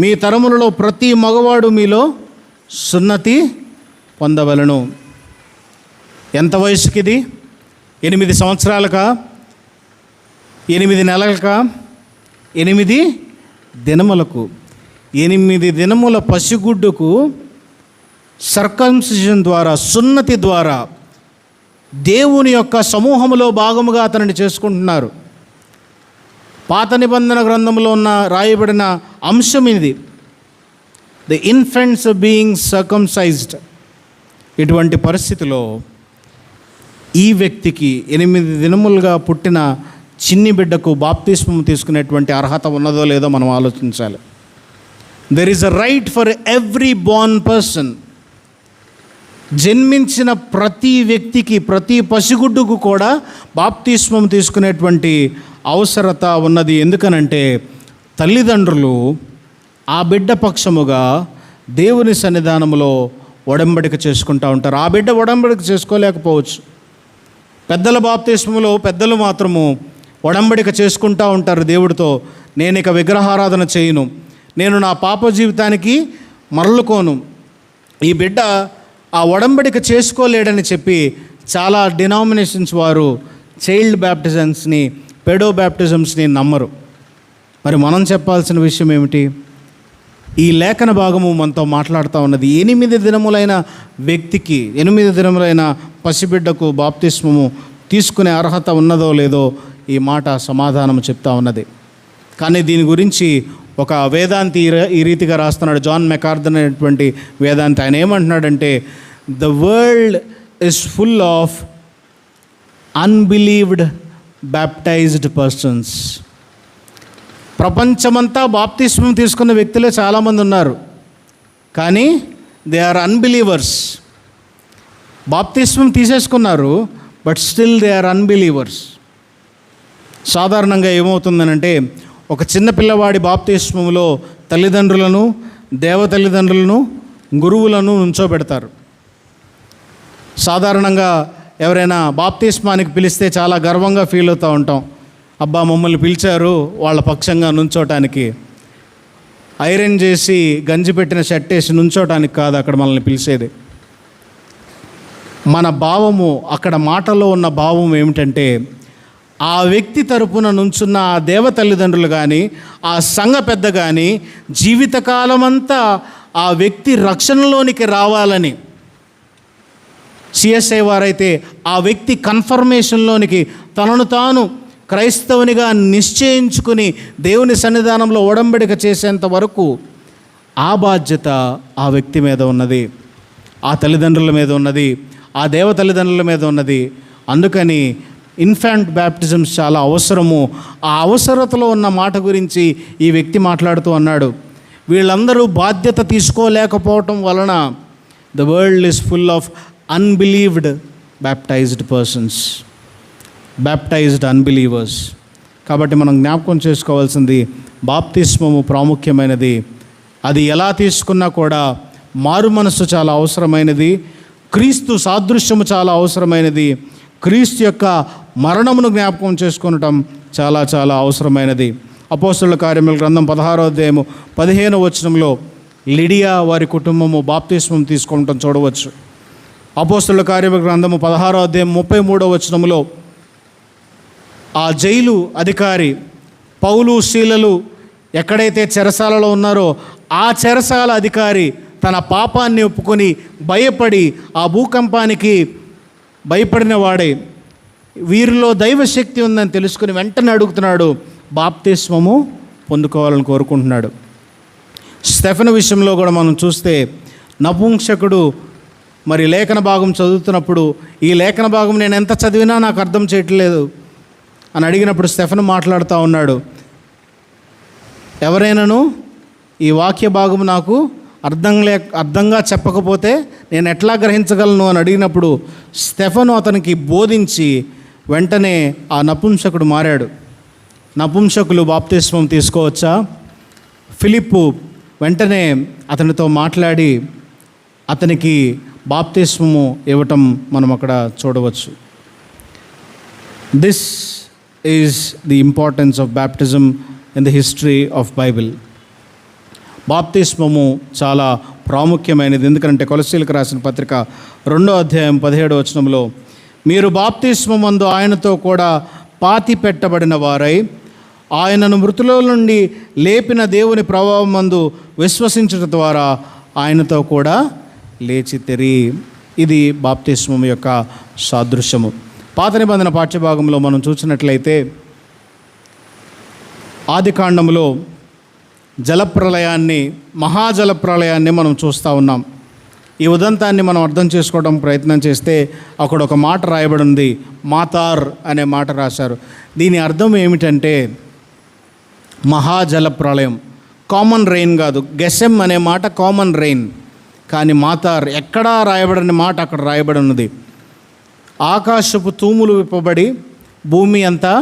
మీ తరములలో ప్రతి మగవాడు మీలో సున్నతి పొందవలను. ఎంత వయసుకిది? 8 సంవత్సరాలకా? 8 నెలలకా? 8 దినములకు. 8 దినముల పసిగుడ్డుకు సర్కంసిజన్ ద్వారా, సున్నతి ద్వారా దేవుని యొక్క సమూహములో భాగముగా అతనిని చేసుకుంటున్నారు. పాత నిబంధన గ్రంథంలో ఉన్న రాయబడిన అంశం ఇది, ది ఇన్ఫెంట్స్ బీయింగ్ సర్కంసైజ్డ్. ఇటువంటి పరిస్థితిలో ఈ వ్యక్తికి 8 దినములుగా పుట్టిన చిన్ని బిడ్డకు బాప్తిస్మం తీసుకునేటువంటి అర్హత ఉన్నదో లేదో మనం ఆలోచించాలి. There is a right for every born person. జన్మించిన ప్రతి వ్యక్తికి, ప్రతి పసిగుడ్డుకు కూడా బాప్తిస్మం తీసుకునేటువంటి అవసరత ఉన్నది. ఎందుకనంటే తల్లిదండ్రులు ఆ బిడ్డ పక్షముగా దేవుని సన్నిధానంలో ఒడంబడిక చేసుకుంటూ ఉంటారు. ఆ బిడ్డ ఒడంబడిక చేసుకోలేకపోవచ్చు. పెద్దల బాప్తిస్మంలో పెద్దలు మాత్రము ఒడంబడిక చేసుకుంటూ ఉంటారు దేవుడితో. నేను ఇక విగ్రహారాధన చేయను, నేను నా పాప జీవితానికి మరలుకోను. ఈ బిడ్డ ఆ ఒడంబడిక చేసుకోలేడని చెప్పి చాలా డినామినేషన్స్ వారు చైల్డ్ బ్యాప్టిజమ్స్ని, పెడో బ్యాప్టిజమ్స్ని నమ్మరు. మరి మనం చెప్పాల్సిన విషయం ఏమిటి? ఈ లేఖన భాగము మనతో మాట్లాడుతూ ఉన్నది 8 దినములైన వ్యక్తికి, 8 దినములైన పసిబిడ్డకు బాప్తిస్మము తీసుకునే అర్హత ఉన్నదో లేదో ఈ మాట సమాధానం చెప్తా ఉన్నది. కానీ దీని గురించి ఒక వేదాంతి ఈ రీతిగా రాస్తున్నాడు, జాన్ మెకార్థర్ అనేటువంటి వేదాంతి. ఆయన ఏమంటున్నాడంటే, the world is full of unbelieved baptized persons. ప్రపంచమంతా బాప్తిస్మం తీసుకున్న వ్యక్తులే చాలామంది ఉన్నారు, కానీ దే ఆర్ అన్బిలీవర్స్. బాప్తిస్మం తీసేసుకున్నారు, but still they are unbelievers. సాధారణంగా ఏమవుతుందనంటే, ఒక చిన్న పిల్లవాడి బాప్తిస్మంలో తల్లిదండ్రులను, దేవతల్లిదండ్రులను, గురువులను నుంచోబెడతారు. సాధారణంగా ఎవరైనా బాప్తిస్మానికి పిలిస్తే చాలా గర్వంగా ఫీల్ అవుతూ ఉంటాం. అబ్బా మమ్మల్ని పిలిచారు వాళ్ళ పక్షంగా నుంచోటానికి. ఐరన్ చేసి గంజి పెట్టిన షర్ట్ వేసి నుంచోటానికి కాదు అక్కడ మనల్ని పిలిచేది. మన భావము, అక్కడ మాటలో ఉన్న భావం ఏమిటంటే, ఆ వ్యక్తి తరపున నుంచున్న ఆ దేవతల్లిదండ్రులు కానీ, ఆ సంఘ పెద్ద కానీ జీవితకాలమంతా ఆ వ్యక్తి రక్షణలోనికి రావాలని, సిఎస్ఐ వారైతే ఆ వ్యక్తి కన్ఫర్మేషన్లోనికి తనను తాను క్రైస్తవునిగా నిశ్చయించుకుని దేవుని సన్నిధానంలో ఒడంబడిక చేసేంత వరకు ఆ బాధ్యత ఆ వ్యక్తి మీద ఉన్నది, ఆ తల్లిదండ్రుల మీద ఉన్నది, ఆ దేవ తల్లిదండ్రుల మీద ఉన్నది. అందుకని ఇన్ఫాంట్ బ్యాప్టిజమ్స్ చాలా అవసరము. ఆ అవసరతలో ఉన్న మాట గురించి ఈ వ్యక్తి మాట్లాడుతూ అన్నాడు, వీళ్ళందరూ బాధ్యత తీసుకోలేకపోవటం వలన the world is full of unbelieved baptized persons, baptized unbelievers. కాబట్టి మనం జ్ఞాపకం చేసుకోవాల్సింది బాప్తిస్మము ప్రాముఖ్యమైనది. అది ఎలా తీసుకున్నా కూడా మారు మనస్సు చాలా అవసరమైనది, క్రీస్తు సాదృశ్యము చాలా అవసరమైనది, క్రీస్తు యొక్క మరణమును జ్ఞాపకం చేసుకొనటం చాలా చాలా అవసరమైనది. అపోస్తలుల కార్యముల గ్రంథం 16వ అధ్యాయము 15వ వచనంలో లిడియా వారి కుటుంబము బాప్తిస్మం తీసుకుంటాం చూడవచ్చు. అపోస్తలుల కార్యముల గ్రంథము 16వ అధ్యాయం 33వ వచనంలో ఆ జైలు అధికారి పౌలు శీలలు ఎక్కడైతే చెరసాలలో ఉన్నారో ఆ చెరసాల అధికారి తన పాపాన్ని ఒప్పుకొని భయపడి ఆ భూకంపానికి భయపడిన వాడే వీరిలో దైవశక్తి ఉందని తెలుసుకుని వెంటనే అడుగుతున్నాడు, బాప్తిస్మము పొందుకోవాలని కోరుకుంటున్నాడు. స్టెఫెను విషయంలో కూడా మనం చూస్తే నపుంసకుడు మరి లేఖన భాగం చదువుతున్నప్పుడు ఈ లేఖన భాగం నేను ఎంత చదివినా నాకు అర్థం చేయట్లేదు అని అడిగినప్పుడు స్టెఫెను మాట్లాడుతూ ఉన్నాడు, ఎవరైనాను ఈ వాక్య భాగం నాకు అర్థంగా చెప్పకపోతే నేను ఎట్లా గ్రహించగలను అని అడిగినప్పుడు స్టెఫెను అతనికి బోధించి వెంటనే ఆ నపుంసకుడు మారాడు. నపుంసకులు బాప్తిస్మం తీసుకోవచ్చా? ఫిలిప్పు వెంటనే అతనితో మాట్లాడి అతనికి బాప్తిస్మము ఇవ్వటం మనం అక్కడ చూడవచ్చు. This is the importance of baptism in the history of Bible. బాప్తిస్మము చాలా ప్రాముఖ్యమైనది. ఎందుకంటే కొలస్సీలకు రాసిన పత్రిక 2వ అధ్యాయం 17వ వచనంలో మీరు బాప్తిస్మమందు ఆయనతో కూడా పాతి పెట్టబడిన వారై ఆయనను మృతుల నుండి లేపిన దేవుని ప్రభావం మందు విశ్వసించడం ద్వారా ఆయనతో కూడా లేచితిరి. ఇది బాప్తిస్మం యొక్క సాదృశ్యము. పాత నిబంధన పాఠ్యభాగంలో మనం చూసినట్లయితే ఆదికాండములో జలప్రలయాన్ని, మహాజలప్రలయాన్ని మనం చూస్తూ ఉన్నాం. ఈ ఉదంతాన్ని మనం అర్థం చేసుకోవడం ప్రయత్నం చేస్తే అక్కడ ఒక మాట రాయబడి ఉంది, మాతార్ అనే మాట రాశారు. దీని అర్థం ఏమిటంటే మహాజలప్రలయం. కామన్ రెయిన్ కాదు, గెసెమ్ అనే మాట కామన్ రెయిన్, కానీ మాతార్ ఎక్కడా రాయబడిన మాట అక్కడ రాయబడి ఉన్నది. ఆకాశపు తూములు విప్పబడి భూమి అంతా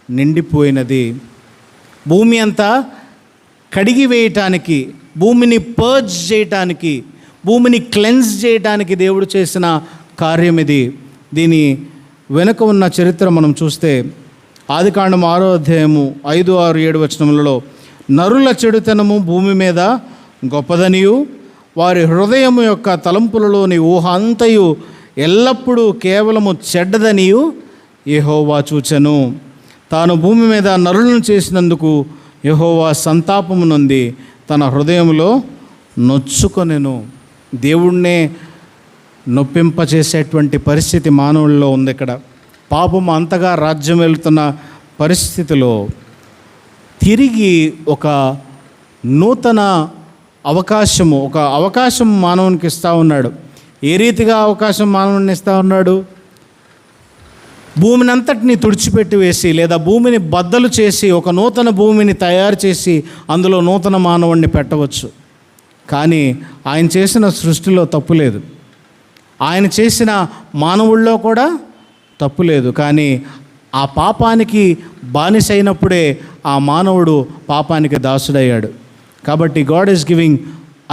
నిండిపోయినది. భూమి అంతా కడిగి వేయటానికి, భూమిని పర్జ్ చేయటానికి, భూమిని క్లెన్స్ చేయటానికి దేవుడు చేసిన కార్యం ఇది. దీని వెనుక ఉన్న చరిత్ర మనం చూస్తే ఆదికాండం 6వ అధ్యాయము 5, 6, 7 వచనములలో నరుల చెడుతనము భూమి మీద గొప్పదనియు వారి హృదయము యొక్క తలంపులలోని ఊహ అంతయు ఎల్లప్పుడూ కేవలము చెడ్డదనియు యెహోవా చూచెను. తాను భూమి మీద నరులను చేసినందుకు యెహోవా సంతాపము నొంది తన హృదయంలో నొచ్చుకొనెను. దేవుణ్ణే నొప్పింపచేసేటువంటి పరిస్థితి మానవుల్లో ఉంది. ఇక్కడ పాపం అంతగా రాజ్యం వెళుతున్న పరిస్థితిలో తిరిగి ఒక నూతన అవకాశము, ఒక అవకాశం మానవునికి ఇస్తూ ఉన్నాడు. ఏ రీతిగా అవకాశం మానవుని ఇస్తూ ఉన్నాడు? భూమిని అంతటిని తుడిచిపెట్టి వేసి లేదా భూమిని బద్దలు చేసి ఒక నూతన భూమిని తయారు చేసి అందులో నూతన మానవుణ్ణి పెట్టవచ్చు. కానీ ఆయన చేసిన సృష్టిలో తప్పు లేదు, ఆయన చేసిన మానవుల్లో కూడా తప్పు లేదు. కానీ ఆ పాపానికి బానిసైనప్పుడే ఆ మానవుడు పాపానికి దాసుడయ్యాడు. కాబట్టి God is giving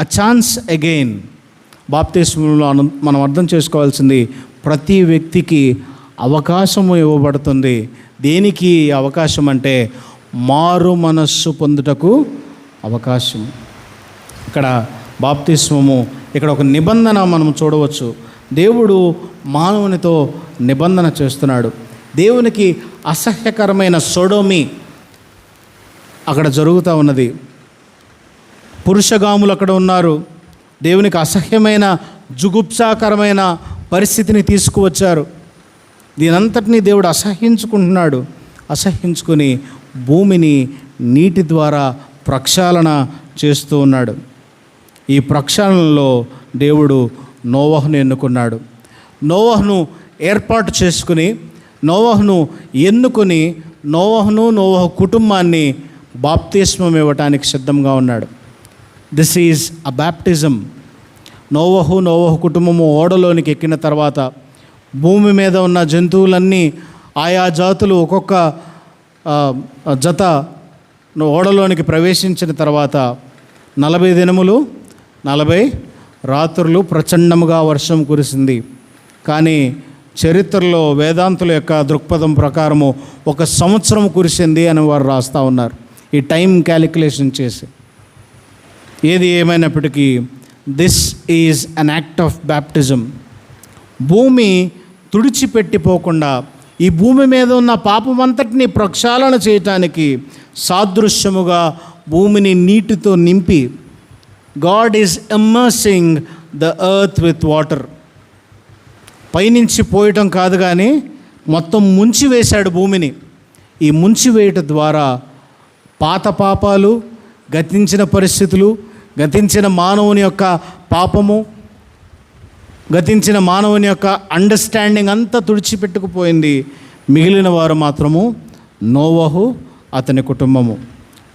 a chance again. బాప్తిస్మంలో మనం అర్థం చేసుకోవాల్సింది, ప్రతి వ్యక్తికి అవకాశము ఇవ్వబడుతుంది. దేనికి అవకాశం అంటే మారు మనస్సు పొందుటకు అవకాశం. ఇక్కడ బాప్తిస్మము, ఇక్కడ ఒక నిబంధన మనం చూడవచ్చు. దేవుడు మానవునితో నిబంధన చేస్తున్నాడు. దేవునికి అసహ్యకరమైన సొడోమి అక్కడ జరుగుతూ ఉన్నది. పురుషగాములు అక్కడ ఉన్నారు. దేవునికి అసహ్యమైన జుగుప్సాకరమైన పరిస్థితిని తీసుకువచ్చారు. దీనంతటినీ దేవుడు అసహ్యించుకుంటున్నాడు. అసహ్యించుకొని భూమిని నీటి ద్వారా ప్రక్షాళన చేస్తూ ఉన్నాడు. ఈ ప్రక్షాళనలో దేవుడు నోవహును ఎన్నుకున్నాడు. నోవహును ఏర్పాటు చేసుకుని, నోవహును ఎన్నుకొని, నోవహు కుటుంబాన్ని బాప్తిస్మం ఇవ్వటానికి సిద్ధంగా ఉన్నాడు. This is a baptism. నోవహు కుటుంబము ఓడలోనికి ఎక్కిన తర్వాత భూమి మీద ఉన్న జంతువులన్నీ ఆయా జాతులు ఒక్కొక్క జత ఓడలోనికి ప్రవేశించిన తర్వాత 40 దినములు 40 రాత్రులు ప్రచండముగా వర్షం కురిసింది. కానీ చరిత్రలో వేదాంతుల యొక్క దృక్పథం ప్రకారము 1 సంవత్సరం కురిసింది అని వారు రాస్తూ ఉన్నారు, ఈ టైం క్యాలిక్యులేషన్ చేసి. ఏది ఏమైనప్పటికీ this is an act of baptism. భూమి తుడిచిపెట్టిపోకుండా ఈ భూమి మీద ఉన్న పాపమంతటిని ప్రక్షాళన చేయటానికి సాదృశ్యముగా భూమిని నీటితో నింపి, God is immersing the earth with water. పైనుంచి పోయటం కాదు కానీ మొత్తం ముంచి వేశాడు భూమిని. ఈ ముంచి వేయటం ద్వారా పాత పాపాలు, గతించిన పరిస్థితులు, గతించిన మానవుని యొక్క పాపము, గతించిన మానవుని యొక్క అండర్స్టాండింగ్ అంతా తుడిచిపెట్టుకుపోయింది. మిగిలిన వారు మాత్రము నోవహు, అతని కుటుంబము.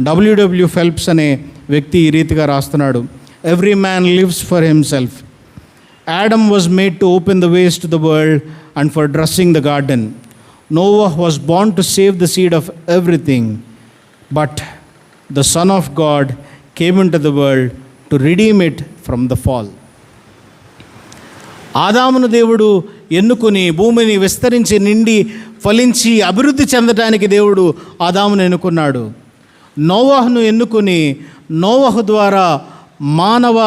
W.W. ఫెల్ప్స్ అనే వ్యక్తి ఈ రీతిగా రాస్తున్నాడు: every man lives for himself. Adam was made to open the ways to the world and for dressing the garden. Noah was born to save the seed of everything. But the Son of God came into the world to redeem it from the fall. ఆదామును దేవుడు ఎన్నుకుని భూమిని విస్తరించి నిండి ఫలించి అభివృద్ధి చెందడానికి దేవుడు ఆదామును ఎన్నుకున్నాడు. నోవహును ఎన్నుకుని నోవహు ద్వారా మానవ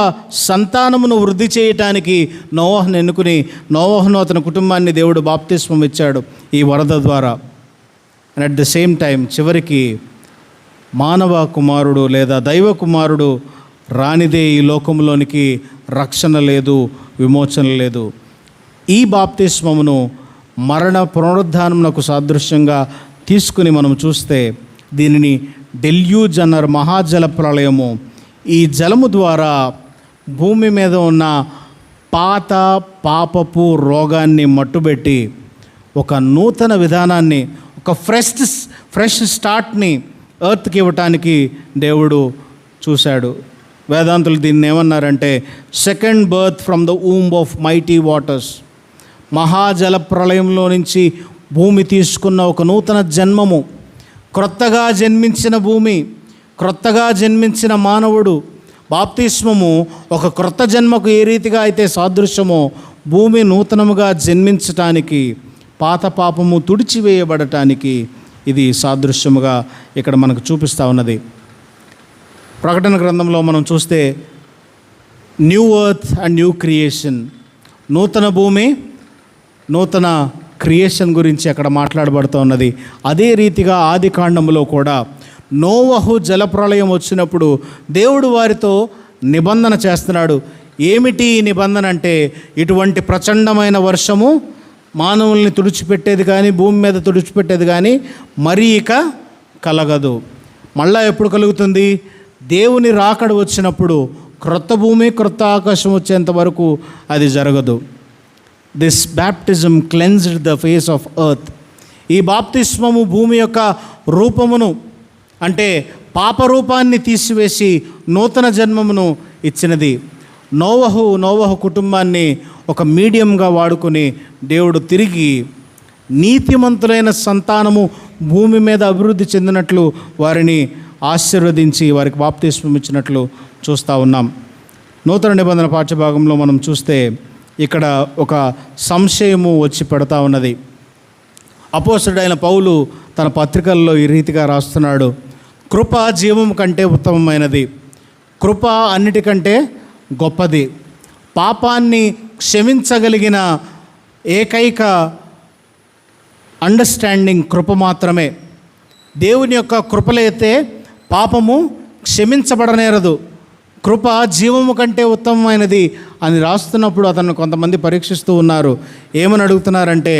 సంతానమును వృద్ధి చేయటానికి నోవహును ఎన్నుకుని నోవహును అతని కుటుంబాన్ని దేవుడు బాప్తిస్మం ఇచ్చాడు ఈ వరద ద్వారా. And at the same time చివరికి మానవ కుమారుడు లేదా దైవ కుమారుడు రానిదే ఈ లోకంలోనికి రక్షణ లేదు, విమోచన లేదు. ఈ బాప్తిస్మమును మరణ పునరుద్ధానమునకు సాదృశ్యంగా తీసుకుని మనం చూస్తే దీనిని డెల్యూజ్ అన్నారు, మహాజల ప్రళయము. ఈ జలము ద్వారా భూమి మీద ఉన్న పాత పాపపు రోగాన్ని మట్టుబెట్టి ఒక నూతన విధానాన్ని, ఒక ఫ్రెష్ స్టార్ట్ని ఎర్త్కి ఇవ్వటానికి దేవుడు చూశాడు. వేదాంతులు దీన్ని ఏమన్నారంటే second birth from the womb of mighty waters. మహాజల ప్రళయంలో నుంచి భూమి తీసుకున్న ఒక నూతన జన్మము, క్రొత్తగా జన్మించిన భూమి, క్రొత్తగా జన్మించిన మానవుడు. బాప్తిస్మము ఒక క్రొత్త జన్మకు ఏ రీతిగా అయితే సాదృశ్యమో భూమి నూతనముగా జన్మించటానికి, పాత పాపము తుడిచివేయబడటానికి ఇది సాదృశ్యముగా ఇక్కడ మనకు చూపిస్తూ ఉన్నది. ప్రకటన గ్రంథంలో మనం చూస్తే new earth and new creation, నూతన భూమి, నూతన క్రియేషన్ గురించి అక్కడ మాట్లాడబడుతూ ఉన్నది. అదే రీతిగా ఆది కాండములో కూడా నోవహు జలప్రళయం వచ్చినప్పుడు దేవుడు వారితో నిబంధన చేస్తున్నాడు. ఏమిటి నిబంధన అంటే, ఇటువంటి ప్రచండమైన వర్షము మానవుల్ని తుడిచిపెట్టేది కానీ, భూమి మీద తుడిచిపెట్టేది కానీ మరి ఇక కలగదు. మళ్ళా ఎప్పుడు కలుగుతుంది? దేవుని రాకడ వచ్చినప్పుడు. క్రొత్త భూమి, క్రొత్త ఆకాశం వచ్చేంత వరకు అది జరగదు. This baptism cleansed the face of earth. ఈ బాప్తిస్మము భూమి యొక్క రూపమును, అంటే పాపరూపాన్ని తీసివేసి నూతన జన్మమును ఇచ్చినది. నోవహు కుటుంబాన్ని ఒక మీడియంగా వాడుకొని దేవుడు తిరిగి నీతిమంతులైన సంతానము భూమి మీద అభివృద్ధి చెందినట్లు వారిని ఆశీర్వదించి వారికి బాప్తిస్మం ఇచ్చినట్లు చూస్తూ ఉన్నాం. నూతన నిబంధన పాఠ్యభాగంలో మనం చూస్తే ఇక్కడ ఒక సంశయము వచ్చి పెడతా ఉన్నది. అపోస్తలుడైన పౌలు తన పత్రికల్లో ఈ రీతిగా రాస్తున్నాడు: కృప జీవం కంటే ఉత్తమమైనది, కృప అన్నిటికంటే గొప్పది. పాపాన్ని క్షమించగలిగిన ఏకైక అండర్స్టాండింగ్ కృప మాత్రమే. దేవుని యొక్క కృపలైతే పాపము క్షమించబడనేరదు. కృప జీవము కంటే ఉత్తమమైనది అని రాస్తున్నప్పుడు అతను కొంతమంది పరీక్షిస్తూ ఉన్నారు. ఏమని అడుగుతున్నారంటే,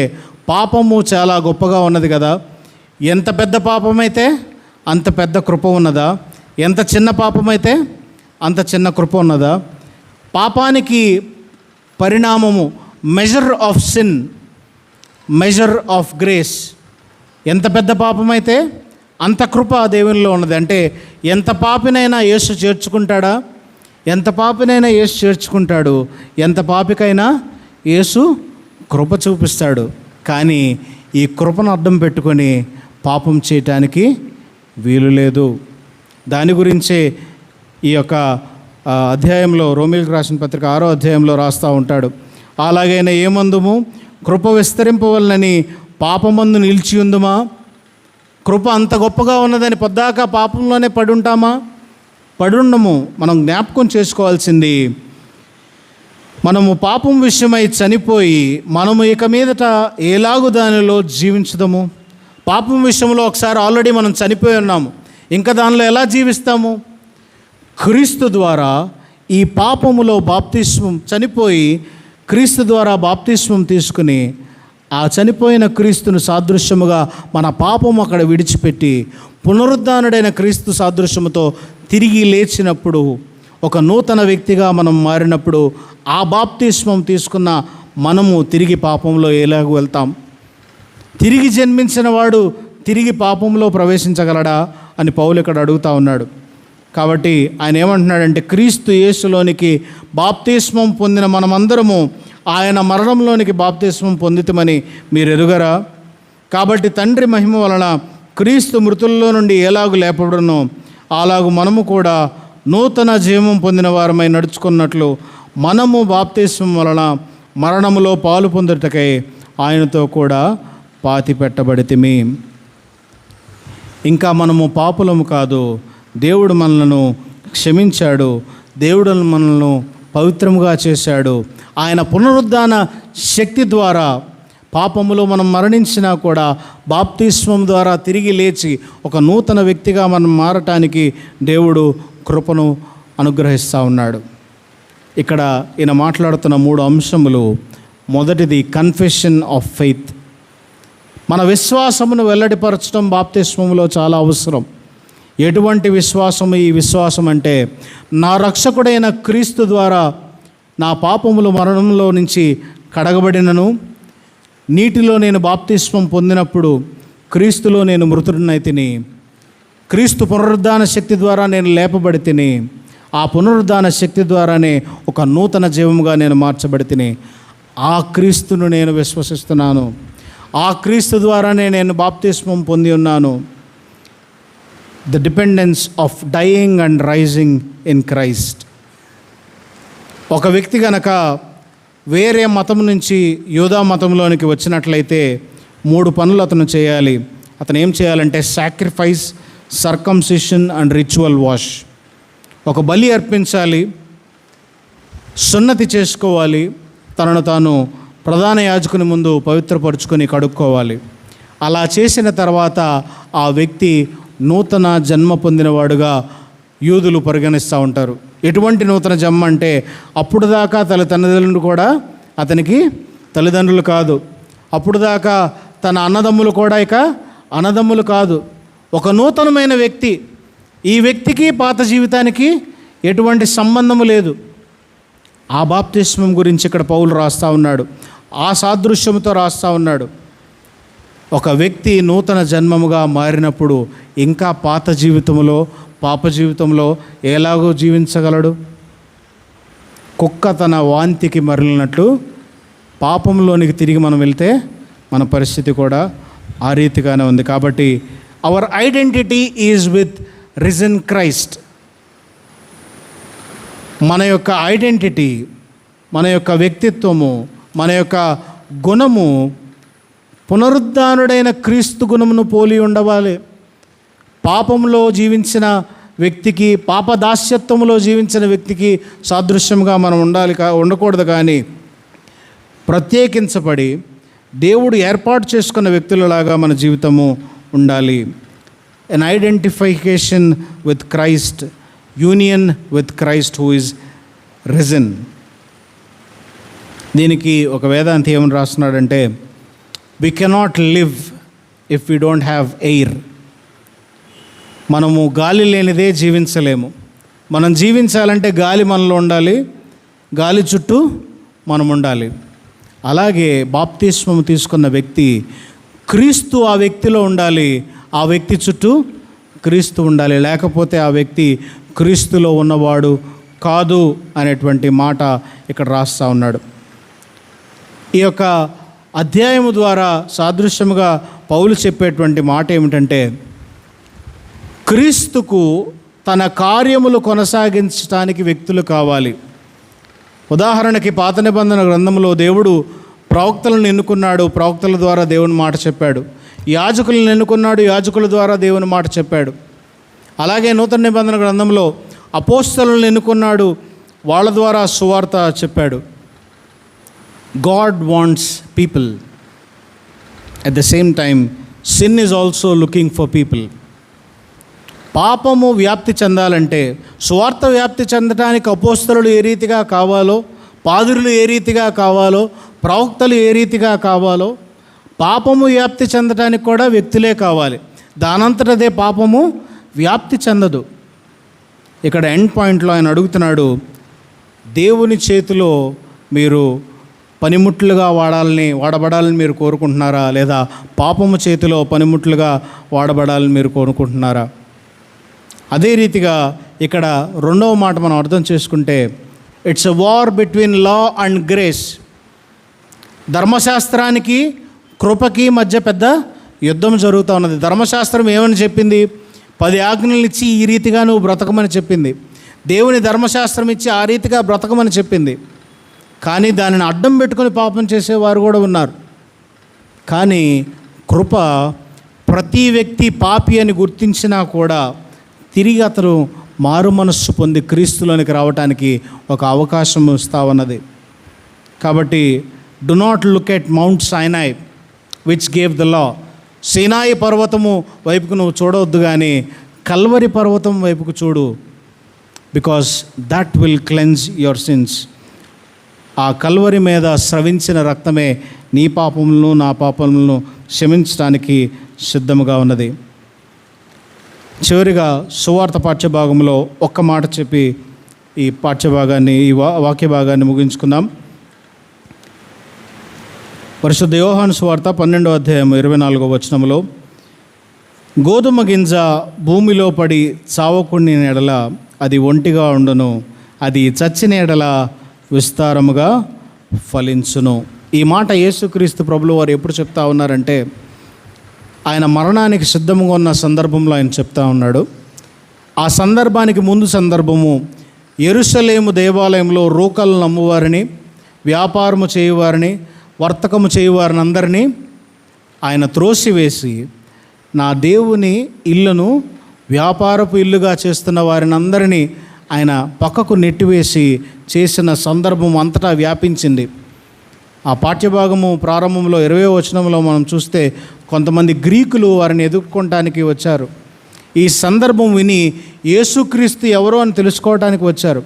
పాపము చాలా గొప్పగా ఉన్నది కదా, ఎంత పెద్ద పాపమైతే అంత పెద్ద కృప ఉన్నదా? ఎంత చిన్న పాపమైతే అంత చిన్న కృప ఉన్నదా? పాపానికి పరిణామము measure of sin, measure of grace. ఎంత పెద్ద పాపమైతే అంత కృప దేవునిలో ఉన్నది. అంటే ఎంత పాపినైనా యేసు చేర్చుకుంటాడా? ఎంత పాపినైనా యేసు చేర్చుకుంటాడు. ఎంత పాపికైనా యేసు కృప చూపిస్తాడు. కానీ ఈ కృపను అడ్డం పెట్టుకొని పాపం చేయటానికి వీలు లేదు. దాని గురించే ఈ యొక్క అధ్యాయంలో, రోమీయులకు రాసిన పత్రిక 6వ అధ్యాయంలో రాస్తూ ఉంటాడు. అలాగైనా ఏమందుము, కృప విస్తరింపవలనని పాపమందు నిలిచి ఉందుమా? కృప అంత గొప్పగా ఉన్నదని పొద్దాకా పాపంలోనే పడుంటామా? పడుండము. మనం జ్ఞాపకం చేసుకోవాల్సింది, మనము పాపం విషయమై చనిపోయి మనము ఇక మీదట ఎలాగు దానిలో జీవించదము? పాపం విషయంలో ఒకసారి ఆల్రెడీ మనం చనిపోయి ఉన్నాము. ఇంకా దానిలో ఎలా జీవిస్తాము? క్రీస్తు ద్వారా ఈ పాపములో బాప్తిస్మం, చనిపోయి క్రీస్తు ద్వారా బాప్తిస్మం తీసుకుని ఆ చనిపోయిన క్రీస్తును సాదృశ్యముగా మన పాపము అక్కడ విడిచిపెట్టి పునరుద్ధానుడైన క్రీస్తు సాదృశ్యముతో తిరిగి లేచినప్పుడు, ఒక నూతన వ్యక్తిగా మనం మారినప్పుడు, ఆ బాప్తిస్మం తీసుకున్న మనము తిరిగి పాపంలో ఎలాగూ వెళ్తాం? తిరిగి జన్మించిన వాడు తిరిగి పాపంలో ప్రవేశించగలడా అని పౌలు ఇక్కడ అడుగుతూ ఉన్నాడు. కాబట్టి ఆయన ఏమంటున్నాడంటే, క్రీస్తు యేసులోనికి బాప్తిస్మం పొందిన మనమందరము ఆయన మరణంలోనికి బాప్తిస్మం పొందితమని మీరు ఎరుగరా? కాబట్టి తండ్రి మహిమ వలన క్రీస్తు మృతుల్లో నుండి ఎలాగు లేపబడునో అలాగు మనము కూడా నూతన జీవం పొందిన వారమై నడుచుకున్నట్లు మనము బాప్తిస్మం వలన మరణములో పాలు పొందుటకై ఆయనతో కూడా పాతి పెట్టబడితిమి. ఇంకా మనము పాపులము కాదు, దేవుడు మనలను క్షమించాడు, దేవుడు మనలను పవిత్రముగా చేశాడు. ఆయన పునరుద్ధాన శక్తి ద్వారా పాపములో మనం మరణించినా కూడా బాప్తిస్మం ద్వారా తిరిగి లేచి ఒక నూతన వ్యక్తిగా మనం మారటానికి దేవుడు కృపను అనుగ్రహిస్తూ ఉన్నాడు. ఇక్కడ ఈయన మాట్లాడుతున్న 3 అంశములు. మొదటిది కన్ఫెషన్ ఆఫ్ ఫెయిత్. మన విశ్వాసమును వెల్లడిపరచడం బాప్తిస్మములో చాలా అవసరం. ఎటువంటి విశ్వాసము ఈ విశ్వాసం అంటే, నా రక్షకుడైన క్రీస్తు ద్వారా నా పాపములు మరణంలో నుంచి కడగబడినను, నీటిలో నేను బాప్తిస్మం పొందినప్పుడు క్రీస్తులో నేను మృతుడినైతిని, క్రీస్తు పునరుద్ధాన శక్తి ద్వారా నేను లేపబడి తిని, ఆ పునరుద్ధాన శక్తి ద్వారానే ఒక నూతన జీవముగా నేను మార్చబడితిని. ఆ క్రీస్తును నేను విశ్వసిస్తున్నాను, ఆ క్రీస్తు ద్వారానే నేను బాప్తిస్మం పొంది ఉన్నాను. The dependence of dying and rising in Christ. ఒక వ్యక్తి గనక వేరే మతం నుంచి యూదా మతంలోనికి వచ్చినట్లయితే 3 పనులు అతను చేయాలి. అతను ఏం చేయాలంటే sacrifice, circumcision and ritual wash. ఒక బలి అర్పించాలి, సున్నతి చేసుకోవాలి, తనను తాను ప్రధాన యాజకుని ముందు పవిత్రపరుచుకొని కడుక్కోవాలి. అలా చేసిన తర్వాత ఆ వ్యక్తి నూతన జన్మ పొందినవాడుగా యూదులు పరిగణిస్తూ ఉంటారు. ఎటువంటి నూతన జన్మ అంటే, అప్పుడు దాకా తల్లిదండ్రులు కూడా అతనికి తల్లిదండ్రులు కాదు, అప్పుడు దాకా తన అన్నదమ్ములు కూడా ఇక అన్నదమ్ములు కాదు, ఒక నూతనమైన వ్యక్తి. ఈ వ్యక్తికి పాత జీవితానికి ఎటువంటి సంబంధము లేదు. ఆ బాప్తిస్మం గురించి ఇక్కడ పౌలు రాస్తూ ఉన్నాడు, ఆ సాదృశ్యంతో రాస్తూ ఉన్నాడు. ఒక వ్యక్తి నూతన జన్మముగా మారినప్పుడు ఇంకా పాత జీవితంలో, పాప జీవితంలో ఎలాగో జీవించగలడు? కుక్క తన వాంతికి మరలినట్లు పాపంలోనికి తిరిగి మనం వెళ్తే మన పరిస్థితి కూడా ఆ రీతిగానే ఉంది. కాబట్టి our identity is with risen Christ. మన యొక్క ఐడెంటిటీ, మన యొక్క వ్యక్తిత్వము, మన యొక్క గుణము పునరుద్ధానుడైన క్రీస్తు గుణమును పోలి ఉండవాలి. పాపంలో జీవించిన వ్యక్తికి, పాపదాస్యత్వములో జీవించిన వ్యక్తికి సాదృశ్యంగా మనం ఉండకూడదు. కానీ ప్రత్యేకించబడి దేవుడు ఏర్పాటు చేసుకున్న వ్యక్తులలాగా మన జీవితము ఉండాలి. an identification with Christ, union with Christ who is risen. దీనికి ఒక వేదాంతి ఏమని రాస్తున్నాడంటే, we cannot live if we don't have air. మనము గాలి లేనిదే జీవించలేము, మనం జీవించాలంటే గాలి మనలో ఉండాలి, గాలి చుట్టూ మనం ఉండాలి. అలాగే బాప్తిస్మము తీసుకున్న వ్యక్తి క్రీస్తు ఆ వ్యక్తిలో ఉండాలి, ఆ వ్యక్తి చుట్టూ క్రీస్తు ఉండాలి. లేకపోతే ఆ వ్యక్తి క్రీస్తులో ఉన్నవాడు కాదు అనేటువంటి మాట ఇక్కడ రాస్తా ఉన్నాడు. ఈ యొక్క అధ్యాయము ద్వారా సాదృశ్యముగా పౌలు చెప్పేటువంటి మాట ఏమిటంటే, క్రీస్తుకు తన కార్యములు కొనసాగించడానికి వ్యక్తులు కావాలి. ఉదాహరణకి పాత నిబంధన గ్రంథంలో దేవుడు ప్రవక్తలను ఎన్నుకున్నాడు, ప్రవక్తల ద్వారా దేవుని మాట చెప్పాడు. యాజకులను ఎన్నుకున్నాడు, యాజకుల ద్వారా దేవుని మాట చెప్పాడు. అలాగే నూతన నిబంధన గ్రంథంలో అపోస్తలులను ఎన్నుకున్నాడు, వాళ్ళ ద్వారా సువార్త చెప్పాడు. God wants people. At the same time, sin is also looking for people. పాపము వ్యాప్తి చెందాలంటే, సువార్త వ్యాప్తి చెందడానికి అపోస్తలులు ఏ రీతిగా కావాలో, పాదురులు ఏ రీతిగా కావాలో, ప్రవక్తలు ఏ రీతిగా కావాలో, పాపము వ్యాప్తి చెందడానికి కూడా వ్యక్తులే కావాలి. దానంతటదే పాపము వ్యాప్తి చెందదు. ఇక్కడ ఎండ్ పాయింట్లో ఆయన అడుగుతున్నాడు, దేవుని చేతిలో మీరు పనిముట్లుగా వాడబడాలని మీరు కోరుకుంటున్నారా, లేదా పాపము చేతిలో పనిముట్లుగా వాడబడాలని మీరు కోరుకుంటున్నారా? అదే రీతిగా ఇక్కడ రెండవ మాట మనం అర్థం చేసుకుంటే, it's a war between law and grace. ధర్మశాస్త్రానికి కృపకి మధ్య పెద్ద యుద్ధం జరుగుతూ ఉన్నది. ధర్మశాస్త్రం ఏమని చెప్పింది? 10 ఆజ్ఞలు ఇచ్చి ఈ రీతిగా నువ్వు బ్రతకమని చెప్పింది. దేవుని ధర్మశాస్త్రం ఇచ్చి ఆ రీతిగా బ్రతకమని చెప్పింది. కానీ దానిని అడ్డం పెట్టుకొని పాపం చేసేవారు కూడా ఉన్నారు. కానీ కృప ప్రతి వ్యక్తి పాపి అని గుర్తించినా కూడా తిరిగి అతను మారు మనస్సు పొంది క్రీస్తులోనికి రావడానికి ఒక అవకాశం ఇస్తా ఉన్నది. కాబట్టి do not look at Mount Sinai which gave the law. Sinai పర్వతము వైపుకు నువ్వు చూడవద్దు, కానీ కల్వరి పర్వతం వైపుకు చూడు. Because that will cleanse your sins. ఆ కల్వరి మీద స్రవించిన రక్తమే నీ పాపములను నా పాపములను క్షమించడానికి సిద్ధముగా ఉన్నది. చివరిగా సువార్త పాఠ్యభాగంలో ఒక్క మాట చెప్పి ఈ పాఠ్యభాగాన్ని, ఈ వాక్య భాగాన్ని ముగించుకుందాం. పరిశుద్ధ యోహాను సువార్త 12వ అధ్యాయం 24వ వచనంలో, గోధుమ గింజ భూమిలో పడి చావకుని ఎడల అది ఒంటిగా ఉండును, అది చచ్చిన ఎడల విస్తారముగా ఫలించును. ఈ మాట యేసుక్రీస్తు ప్రభులు వారు ఎప్పుడు చెప్తా ఉన్నారంటే, ఆయన మరణానికి సిద్ధంగా ఉన్న సందర్భంలో ఆయన చెప్తా ఉన్నాడు. ఆ సందర్భానికి ముందు సందర్భము, యెరూషలేము దేవాలయంలో రూకలను నమ్మువారిని, వ్యాపారము చేయువారిని, వర్తకము చేయువారిని అందరినీ ఆయన త్రోసివేసి, నా దేవుని ఇల్లును వ్యాపారపు ఇల్లుగా చేస్తున్న వారిని అందరినీ ఆయన పక్కకు నెట్టివేసి చేసిన సందర్భం అంతటా వ్యాపించింది. ఆ పాఠ్యభాగము ప్రారంభంలో 20వ వచనంలో మనం చూస్తే, కొంతమంది గ్రీకులు వారిని ఎదుర్కొనడానికి వచ్చారు. ఈ సందర్భం విని యేసుక్రీస్తు ఎవరో అని తెలుసుకోవడానికి వచ్చారు.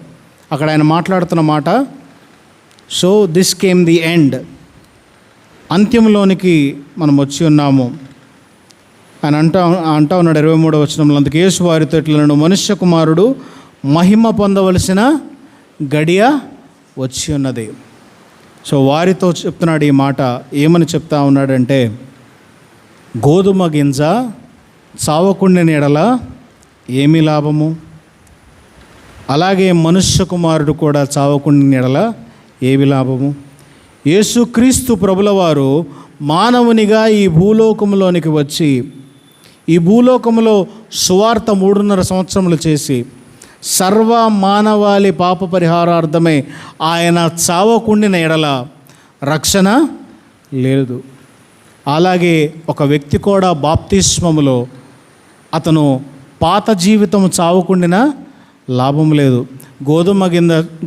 అక్కడ ఆయన మాట్లాడుతున్న మాట, so this came the end. అంత్యంలోనికి మనం వచ్చి ఉన్నాము అని అంటా ఉన్నాడు 23వ వచనంలో. అందుకే యేసు వారితో ఇట్లను, మనుష్య కుమారుడు మహిమ పొందవలసిన గడియ వచ్చి ఉన్నది. సో వారితో చెప్తున్నాడు ఈ మాట. ఏమని చెప్తా ఉన్నాడంటే, గోధుమ గింజ చావకుండిన ఎడల ఏమి లాభము, అలాగే మనుష్య కుమారుడు కూడా చావకుండిన ఎడల ఏమి లాభము. యేసుక్రీస్తు ప్రభుల వారు మానవునిగా ఈ భూలోకంలోనికి వచ్చి, ఈ భూలోకంలో సువార్త 3.5 సంవత్సరములు చేసి, సర్వ మానవాళి పాప పరిహారార్థమై ఆయన చావకుండిన ఎడల రక్షణ లేదు. అలాగే ఒక వ్యక్తి కూడా బాప్తిస్మములో అతను పాత జీవితం చావకుండిన లాభం లేదు. గోధుమ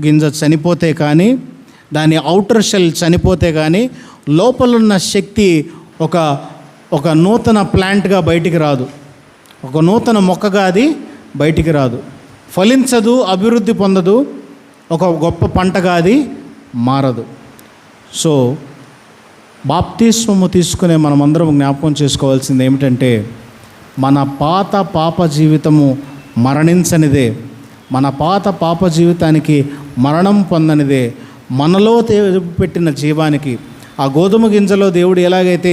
గింజ చనిపోతే కానీ, దాని ఔటర్ షెల్ చనిపోతే కానీ లోపలున్న శక్తి ఒక నూతన ప్లాంట్గా బయటికి రాదు, ఒక నూతన మొక్కగా అది బయటికి రాదు, ఫలించదు, అభివృద్ధి పొందదు, ఒక గొప్ప పంటగా అది మారదు. సో బాప్తిస్మము తీసుకునే మనమందరం జ్ఞాపకం చేసుకోవాల్సింది ఏమిటంటే, మన పాత పాప జీవితము మరణించనిదే, మన పాప జీవితానికి మరణం పొందనిదే మనలో పెట్టిన జీవానికి, ఆ గోధుమ గింజలో దేవుడు ఎలాగైతే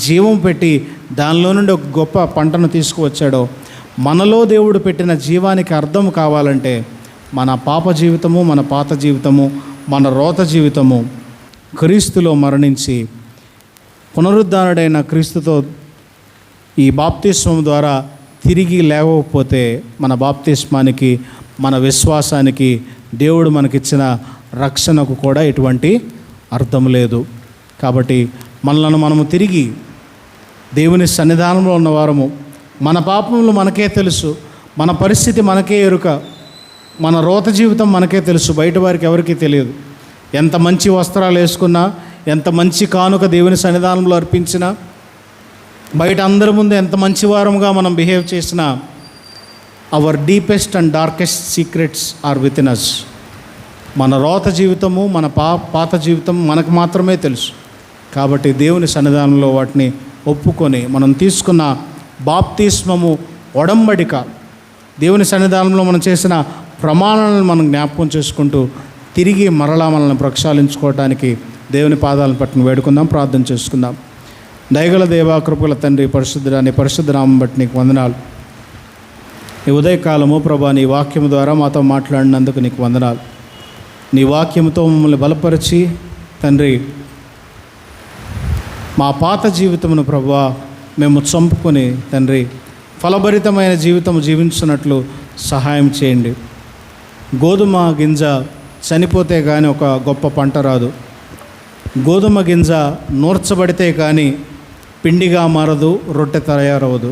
జీవం పెట్టి దానిలో నుండి ఒక గొప్ప పంటను తీసుకువచ్చాడో, మనలో దేవుడు పెట్టిన జీవానికి అర్థం కావాలంటే మన పాప జీవితము, మన పాత జీవితము, మన రోత జీవితము క్రీస్తులో మరణించి పునరుద్ధానుడైన క్రీస్తుతో ఈ బాప్తిస్మం ద్వారా తిరిగి లేవకపోతే మన బాప్తిస్మానికి, మన విశ్వాసానికి, దేవుడు మనకిచ్చిన రక్షణకు కూడా ఎటువంటి అర్థం లేదు. కాబట్టి మనలను మనము తిరిగి దేవుని సన్నిధానంలో ఉన్నవారము, మన పాపములు మనకే తెలుసు, మన పరిస్థితి మనకే ఎరుక, మన రోత జీవితం మనకే తెలుసు, బయట వారికి ఎవరికీ తెలియదు. ఎంత మంచి వస్త్రాలు వేసుకున్నా, ఎంత మంచి కానుక దేవుని సన్నిధానంలో అర్పించినా, బయట అందరి ముందు ఎంత మంచి వారముగా మనం బిహేవ్ చేసినా, our deepest and darkest secrets are within us. మన రోత జీవితము, మన పాత జీవితం మనకు మాత్రమే తెలుసు. కాబట్టి దేవుని సన్నిధానంలో వాటిని ఒప్పుకొని మనం తీసుకున్న బాప్తిస్మము ఒడంబడిక, దేవుని సన్నిధానంలో మనం చేసిన ప్రమాణాలను మనం జ్ఞాపకం చేసుకుంటూ తిరిగి మరలా మనల్ని ప్రక్షాళించుకోవడానికి దేవుని పాదాలను పట్టుకుని వేడుకుందాం, ప్రార్థన చేసుకుందాం. దయగల దేవా, కృపగల తండ్రి, పరిశుద్ధుడా, నీ పరిశుద్ధ నామం బట్టి నీకు వందనాలు. ఈ ఉదయకాలము ప్రభా, నీ వాక్యము ద్వారా మాతో మాట్లాడినందుకు నీకు వందనాలు. నీ వాక్యముతో మమ్మల్ని బలపరిచి తండ్రి, మా పాత జీవితమును ప్రభువా మేము చంపుకొని తండ్రి ఫలభరితమైన జీవితం జీవించున్నట్లు సహాయం చేయండి. గోధుమ గింజ చనిపోతే కానీ ఒక గొప్ప పంట రాదు. గోధుమ గింజ నూర్చబడితే కానీ పిండిగా మారదు, రొట్టె తయారవదు.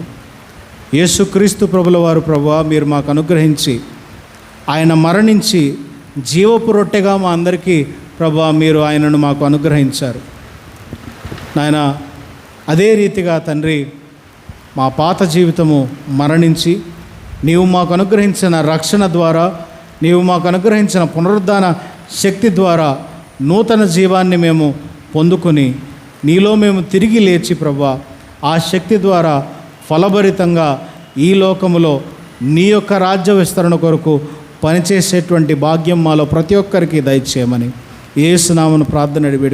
యేసుక్రీస్తు ప్రభుల వారు ప్రభువా మీరు మాకు అనుగ్రహించి, ఆయన మరణించి జీవపు రొట్టెగా మా అందరికీ ప్రభువా మీరు ఆయనను మాకు అనుగ్రహించారు. నాయన అదే రీతిగా తండ్రి మా పాత జీవితము మరణించి నీవు మాకు అనుగ్రహించిన రక్షణ ద్వారా, నీవు మాకు అనుగ్రహించిన పునరుద్ధాన శక్తి ద్వారా నూతన జీవాన్ని మేము పొందుకొని నీలో మేము తిరిగి లేచి ప్రభువా ఆ శక్తి ద్వారా ఫలభరితంగా ఈ లోకములో నీ యొక్క రాజ్య విస్తరణ కొరకు పనిచేసేటువంటి భాగ్యం మాలో ప్రతి ఒక్కరికి దయచేయమని యేసు నామమున ప్రార్థన అడిగి వేడుకుంటున్నాను.